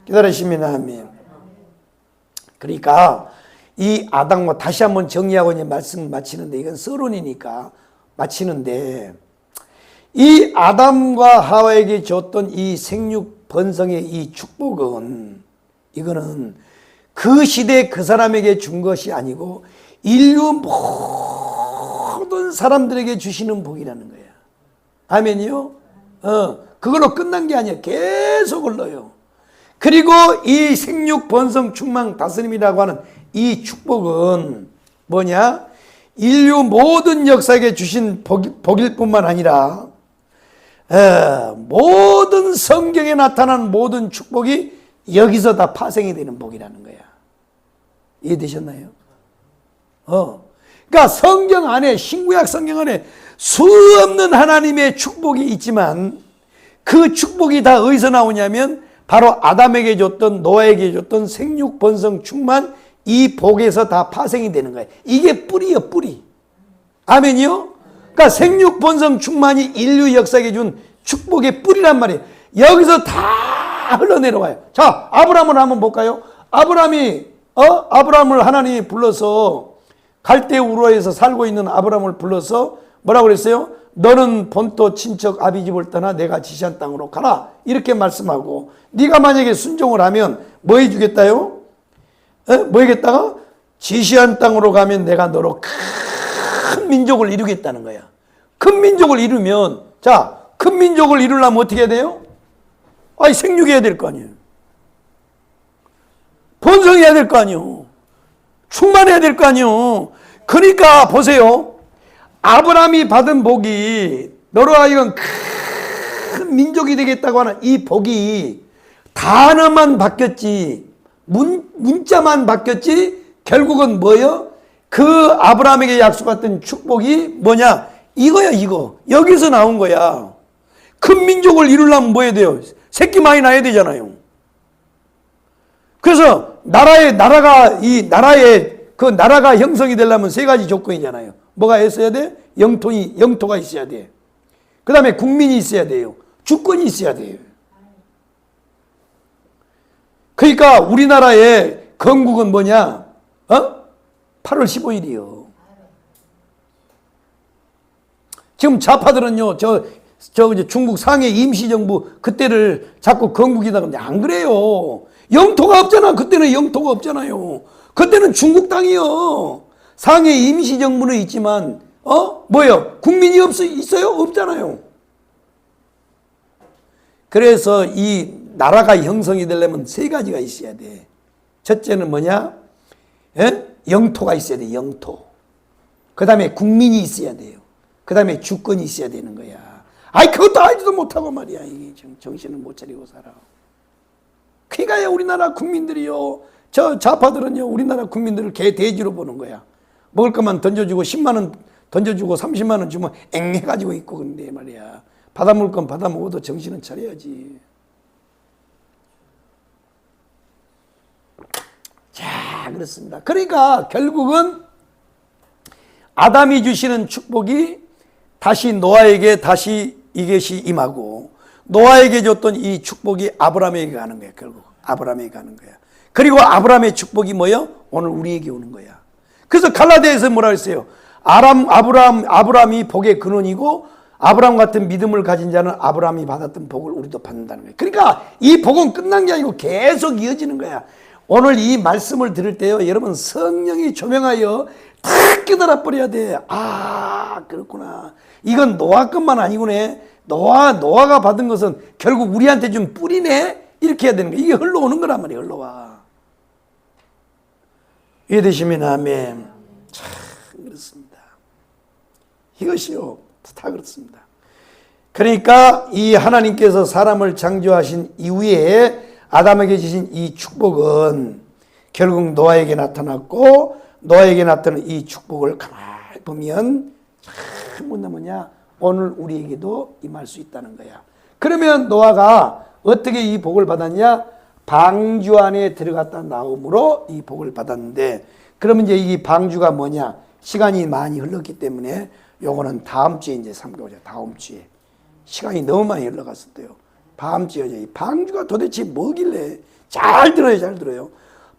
기다리시면 아멘. 그러니까 이 아담과 다시 한번 정리하고 이제 말씀 마치는데, 이건 서론이니까 마치는데, 이 아담과 하와에게 줬던 이 생육 번성의 이 축복은, 이거는 그 시대 그 사람에게 준 것이 아니고 인류 모든 사람들에게 주시는 복이라는 거야. 아멘이요? 그걸로 끝난 게 아니야. 계속 흘러요. 그리고 이 생육 번성 충만 다스림이라고 하는 이 축복은 뭐냐? 인류 모든 역사에 주신 복일 뿐만 아니라 모든 성경에 나타난 모든 축복이 여기서 다 파생이 되는 복이라는 거야. 이해되셨나요? 그러니까 성경 안에, 신구약 성경 안에 수없는 하나님의 축복이 있지만, 그 축복이 다 어디서 나오냐면 바로 아담에게 줬던, 노아에게 줬던 생육 번성 충만 이 복에서 다 파생이 되는 거예요. 이게 뿌리요, 뿌리. 아멘이요? 그러니까 생육 번성 충만이 인류 역사에 준 축복의 뿌리란 말이에요. 여기서 다 흘러내려와요. 자, 아브라함을 한번 볼까요? 아브라함을 하나님이 불러서, 갈대 우르에서 살고 있는 아브라함을 불러서 뭐라고 그랬어요? 너는 본토 친척 아비 집을 떠나 내가 지시한 땅으로 가라, 이렇게 말씀하고, 네가 만약에 순종을 하면 뭐 해주겠다요? 뭐 해겠다가? 지시한 땅으로 가면 내가 너로 큰 민족을 이루겠다는 거야. 큰 민족을 이루면, 자, 큰 민족을 이루려면 어떻게 해야 돼요? 생육해야 될 거 아니에요. 번성해야 될 거 아니에요. 충만해야 될 거 아니에요. 그러니까 보세요. 아브라함이 받은 복이, 너로 하여금 큰 민족이 되겠다고 하는 이 복이 단어만 바뀌었지, 문자만 바뀌었지, 결국은 뭐예요? 그 아브라함에게 약속했던 축복이 뭐냐? 이거야, 이거. 여기서 나온 거야. 큰 민족을 이루려면 뭐 해야 돼요? 새끼 많이 낳아야 되잖아요. 그래서 나라가 형성이 되려면 세 가지 조건이잖아요. 뭐가 있어야 돼? 영토가 있어야 돼. 그 다음에 국민이 있어야 돼요. 주권이 있어야 돼요. 그러니까 우리나라의 건국은 뭐냐? 8월 15일이요. 지금 좌파들은요, 중국 상해 임시정부 그때를 자꾸 건국이다 그러는데 안 그래요. 영토가 없잖아. 그때는 영토가 없잖아요. 그때는 중국 땅이요. 상해 임시정부는 있지만, 뭐예요? 국민이 있어요? 없잖아요. 그래서 이 나라가 형성이 되려면 세 가지가 있어야 돼. 첫째는 뭐냐? 영토가 있어야 돼, 영토. 그 다음에 국민이 있어야 돼요. 그 다음에 주권이 있어야 되는 거야. 그것도 알지도 못하고 말이야. 이게 정신을 못 차리고 살아. 그러니까 우리나라 국민들이요, 저 좌파들은요, 우리나라 국민들을 개돼지로 보는 거야. 먹을 것만 던져주고 10만 원 던져주고 30만 원 주면 앵해가지고 있고 그런데 말이야. 받아먹을 건 받아먹어도 정신은 차려야지. 자, 그렇습니다. 그러니까 결국은 아담이 주시는 축복이 다시 노아에게 다시 이것이 임하고, 노아에게 줬던 이 축복이 아브라함에게 가는 거야. 결국 아브라함에게 가는 거야. 그리고 아브라함의 축복이 뭐예요? 오늘 우리에게 오는 거야. 그래서 갈라디아에서 뭐라 그랬어요? 아브라함이 복의 근원이고, 아브라함 같은 믿음을 가진 자는 아브라함이 받았던 복을 우리도 받는다는 거예요. 그러니까 이 복은 끝난 게 아니고 계속 이어지는 거야. 오늘 이 말씀을 들을 때요, 여러분 성령이 조명하여 탁 깨달아 버려야 돼. 그렇구나. 이건 노아 것만 아니구나. 노아가 받은 것은 결국 우리한테 준 뿌리네. 이렇게 해야 되는 거야. 이게 흘러오는 거란 말이에요. 흘러와. 이해되시면 아멘. 참 그렇습니다. 이것이요, 다 그렇습니다. 그러니까 이 하나님께서 사람을 창조하신 이후에 아담에게 주신 이 축복은 결국 노아에게 나타났고, 노아에게 나타난 이 축복을 가만히 보면 참 뭐냐, 오늘 우리에게도 임할 수 있다는 거야. 그러면 노아가 어떻게 이 복을 받았냐? 방주 안에 들어갔다 나옴으로 이 복을 받았는데, 그러면 이제 이 방주가 뭐냐? 시간이 많이 흘렀기 때문에 요거는 다음 주에 이제 삼가오자. 다음 주에. 시간이 너무 많이 흘러갔었대요. 다음 주에 이 방주가 도대체 뭐길래, 잘 들어요, 잘 들어요.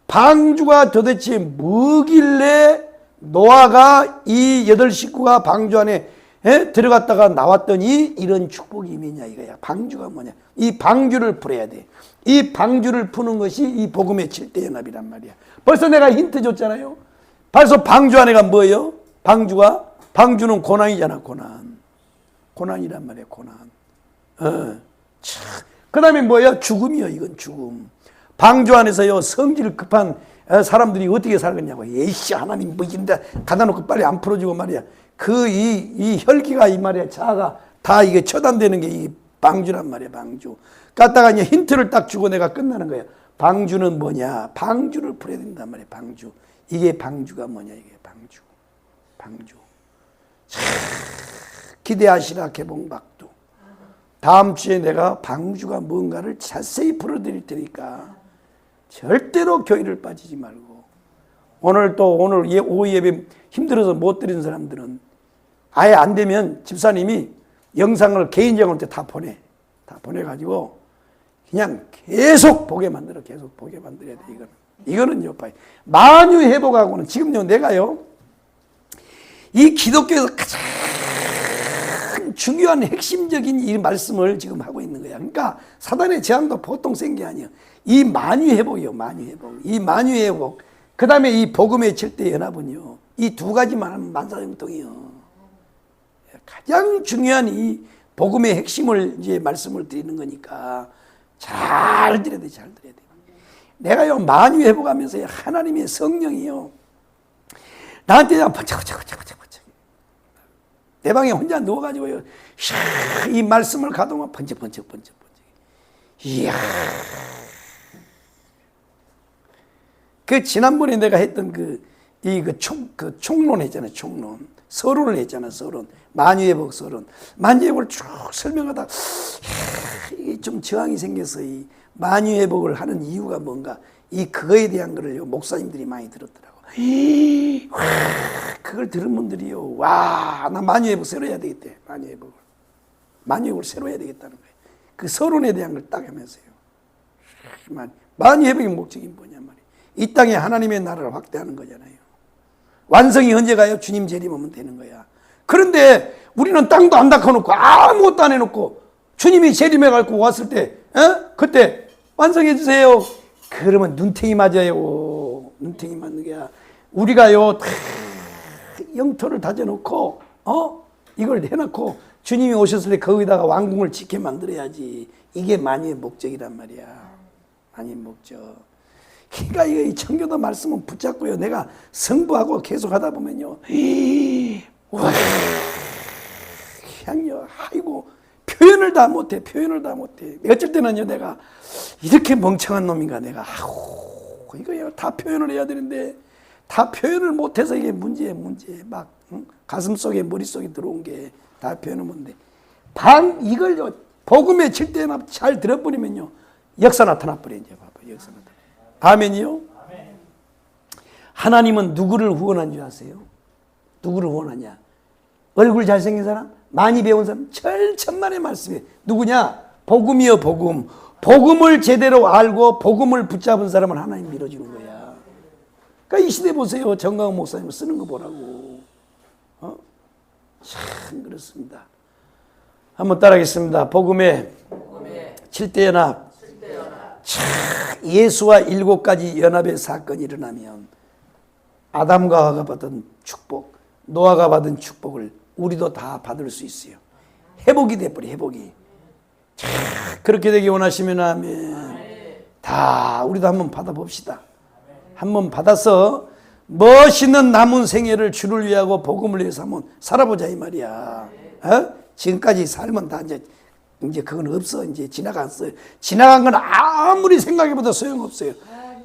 방주가 도대체 뭐길래 노아가 이 8식구가 방주 안에 들어갔다가 나왔더니 이런 축복이 임했냐 이거야. 방주가 뭐냐? 이 방주를 풀어야 돼. 이 방주를 푸는 것이 이 복음의 7대 연합이란 말이야. 벌써 내가 힌트 줬잖아요. 벌써 방주 안에가 뭐예요? 방주는 고난이잖아. 고난이란 말이야. 고난. 그 다음에 뭐야? 죽음이요. 이건 죽음. 방주 안에서요, 성질 급한 사람들이 어떻게 살겠냐고. 에이씨, 하나님 뭐 이런데 가다 놓고 빨리 안 풀어주고 말이야. 이 혈기가 이 말이야, 자아가 다 이게 처단되는 게 이 방주란 말이야. 방주 갖다가 이제 힌트를 딱 주고 내가 끝나는 거야. 방주는 뭐냐? 방주를 풀어야 된단 말이야. 방주. 이게 방주가 뭐냐? 이게 방주. 기대하시라 개봉박두. 다음 주에 내가 방주가 뭔가를 자세히 풀어드릴 테니까 절대로 교회를 빠지지 말고, 오늘 오후 예배 힘들어서 못 드리는 사람들은 아예 안 되면 집사님이 영상을 개인적으로 다 보내가지고 그냥 계속 보게 만들어야 돼. 이거는요, 만유 회복하고는 지금요, 내가요, 이 기독교에서 가장 중요한 핵심적인 이 말씀을 지금 하고 있는 거야. 그러니까 사단의 재앙도 보통 센 게 아니에요. 이 만유 회복이요, 만유 회복. 이 만유 회복. 그 다음에 이 복음의 7대 연합은요, 이 두 가지만 하면 만사형통이요. 가장 중요한 이 복음의 핵심을 이제 말씀을 드리는 거니까 잘 들어야 돼, 잘 들어야 돼. 내가요, 만유 회복하면서 하나님의 성령이요, 나한테 번쩍번쩍 내 방에 혼자 누워가지고요, 이 말씀을 가동하면 번쩍번쩍. 이야. 지난번에 내가 했던 총론 했잖아요, 총론. 서론을 했잖아, 서론. 만유회복 서론. 만유회복을 쭉 설명하다, 이게 좀 저항이 생겨서 이 만유회복을 하는 이유가 뭔가, 그거에 대한 거를 목사님들이 많이 들었더라고. 그걸 들은 분들이요, 와, 나 만유회복 새로 해야 되겠대. 만유회복을 새로 해야 되겠다는 거예요. 그 서론에 대한 걸 딱 하면서요. 만유회복의 목적이 뭐냐 말이에요. 이 땅에 하나님의 나라를 확대하는 거잖아요. 완성이 언제 가요? 주님 재림하면 되는 거야. 그런데 우리는 땅도 안 닦아놓고 아무것도 안 해놓고 주님이 재림해갖고 왔을 때, 그때 완성해 주세요. 그러면 눈탱이 맞아요. 눈탱이 맞는 게야. 우리가요, 다 영토를 다져놓고, 이걸 해놓고 주님이 오셨을 때 거기다가 왕궁을 짓게 만들어야지. 이게 만유의 목적이란 말이야. 만유의 목적. 그러니까 이 청교도 말씀은 붙잡고요, 내가 성부하고 계속 하다 보면요, 와, 그냥요, 아이고, 표현을 다 못해. 어쩔 때는요, 내가 이렇게 멍청한 놈인가, 내가, 이거요, 다 표현을 해야 되는데, 다 표현을 못해서 이게 문제예요. 막, 가슴 속에, 머릿속에 들어온 게 다 표현을 못해. 이걸요, 복음의 7대 연합 잘 들어버리면요, 역사 나타나 버려, 이제 봐봐, 역사 나타나. 아멘이요? 하나님은 누구를 후원한 줄 아세요? 누구를 후원하냐? 얼굴 잘생긴 사람? 많이 배운 사람? 천만의 말씀이에요. 누구냐? 복음이요, 복음. 복음을 제대로 알고 복음을 붙잡은 사람은 하나님 밀어주는 거야. 그러니까 이 시대 보세요. 정강훈 목사님 쓰는 거 보라고. 참 그렇습니다. 한번 따라하겠습니다. 복음의 7대 연합. 예수와 7가지 연합의 사건이 일어나면 아담과 하와가 받은 축복, 노아가 받은 축복을 우리도 다 받을 수 있어요. 회복이 돼버려, 회복이. 그렇게 되기 원하시면 아멘. 다 우리도 한번 받아봅시다. 한번 받아서 멋있는 남은 생애를 주를 위하고 복음을 위해서 한번 살아보자 이 말이야. 지금까지 삶은 다 이제 그건 없어. 이제 지나갔어요. 지나간 건 아무리 생각해봐도 소용없어요.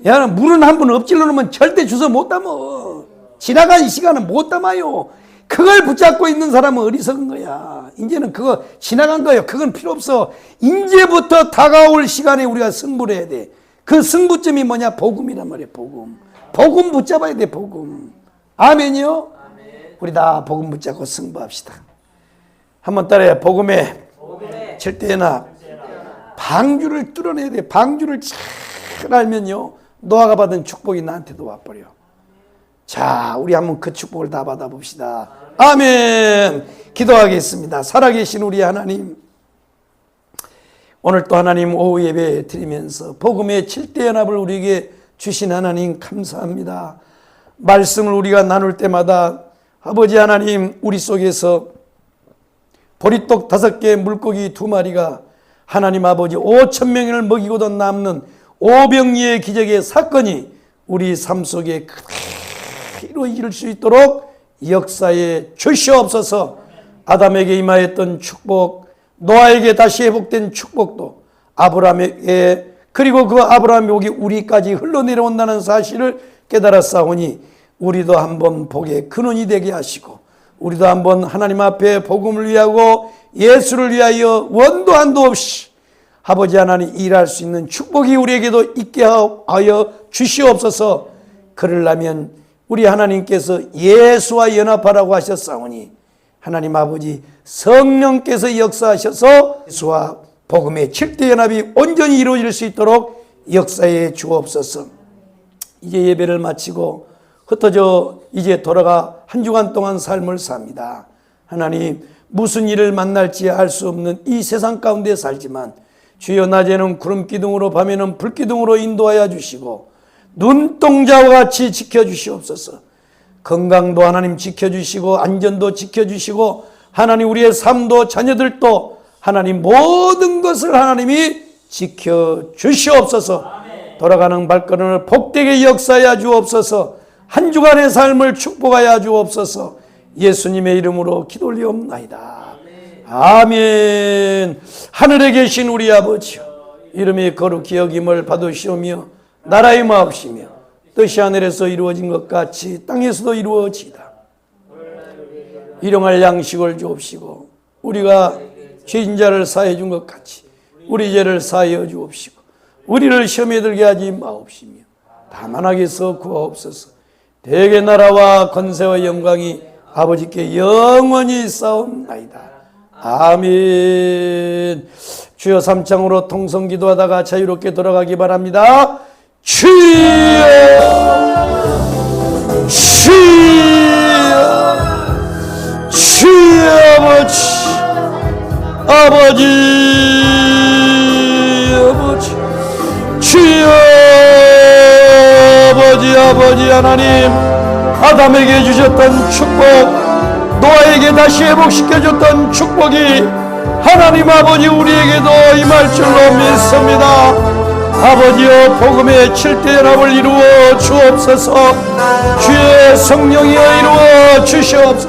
야, 물은 한 번 엎질러 놓으면 절대 주워 못 담어. 지나간 시간은 못 담아요. 그걸 붙잡고 있는 사람은 어리석은 거야. 이제는 그거 지나간 거예요. 그건 필요 없어. 이제부터 다가올 시간에 우리가 승부를 해야 돼. 그 승부점이 뭐냐? 복음이란 말이야. 복음 붙잡아야 돼. 복음. 아멘이요? 우리 다 복음 붙잡고 승부합시다. 한번 따라해. 복음의 절대나 방주를 뚫어내야 돼. 방주를 잘 알면요, 노아가 받은 축복이 나한테도 와버려. 자, 우리 한번 그 축복을 다 받아봅시다. 아멘. 기도하겠습니다. 살아계신 우리 하나님, 오늘 또 하나님 오후 예배 드리면서 복음의 7대 연합을 우리에게 주신 하나님 감사합니다. 말씀을 우리가 나눌 때마다 아버지 하나님, 우리 속에서 보리떡 5개, 물고기 2마리가 하나님 아버지 5,000명을 먹이고도 남는 오병이의 기적의 사건이 우리 삶 속에 그대로 이룰 수 있도록 역사에 주시옵소서. 아담에게 임하였던 축복, 노아에게 다시 회복된 축복도 아브라함에게, 그리고 그 아브라함의 복이 우리까지 흘러내려온다는 사실을 깨달았사오니 우리도 한번 복의 근원이 되게 하시고, 우리도 한번 하나님 앞에 복음을 위하고 예수를 위하여 원도 한도 없이 아버지 하나님 일할 수 있는 축복이 우리에게도 있게 하여 주시옵소서. 그러려면 우리 하나님께서 예수와 연합하라고 하셨사오니 하나님 아버지 성령께서 역사하셔서 예수와 복음의 7대 연합이 온전히 이루어질 수 있도록 역사해 주옵소서. 이제 예배를 마치고 흩어져 이제 돌아가 한 주간 동안 삶을 삽니다. 하나님, 무슨 일을 만날지 알 수 없는 이 세상 가운데 살지만 주여, 낮에는 구름 기둥으로 밤에는 불 기둥으로 인도하여 주시고 눈동자와 같이 지켜주시옵소서. 건강도 하나님 지켜주시고 안전도 지켜주시고 하나님 우리의 삶도 자녀들도 하나님 모든 것을 하나님이 지켜주시옵소서. 돌아가는 발걸음을 복되게 역사하여 주옵소서. 한 주간의 삶을 축복하여 주옵소서. 예수님의 이름으로 기도 올리옵나이다. 아멘. 하늘에 계신 우리 아버지여, 이름이 거룩히 여김을 받으시오며 나라의 마옵시며 뜻이 하늘에서 이루어진 것 같이 땅에서도 이루어지이다. 일용할 양식을 주옵시고 우리가 죄진 자를 사해 준 것 같이 우리 죄를 사하여 주옵시고 우리를 시험에 들게 하지 마옵시며 다만 악에서 구하옵소서. 대개 나라와 권세와 영광이 아버지께 영원히 싸움나이다. 아멘. 주여, 3창으로 통성 기도하다가 자유롭게 돌아가기 바랍니다. 주여, 주여, 주여, 아버지, 아버지, 주여, 아버지 하나님, 아담에게 주셨던 축복, 노아에게 다시 회복시켜줬던 축복이 하나님 아버지 우리에게도 임할 줄로 믿습니다. 아버지여, 복음의 7대 연합을 이루어 주옵소서. 주의 성령이여 이루어 주시옵소서.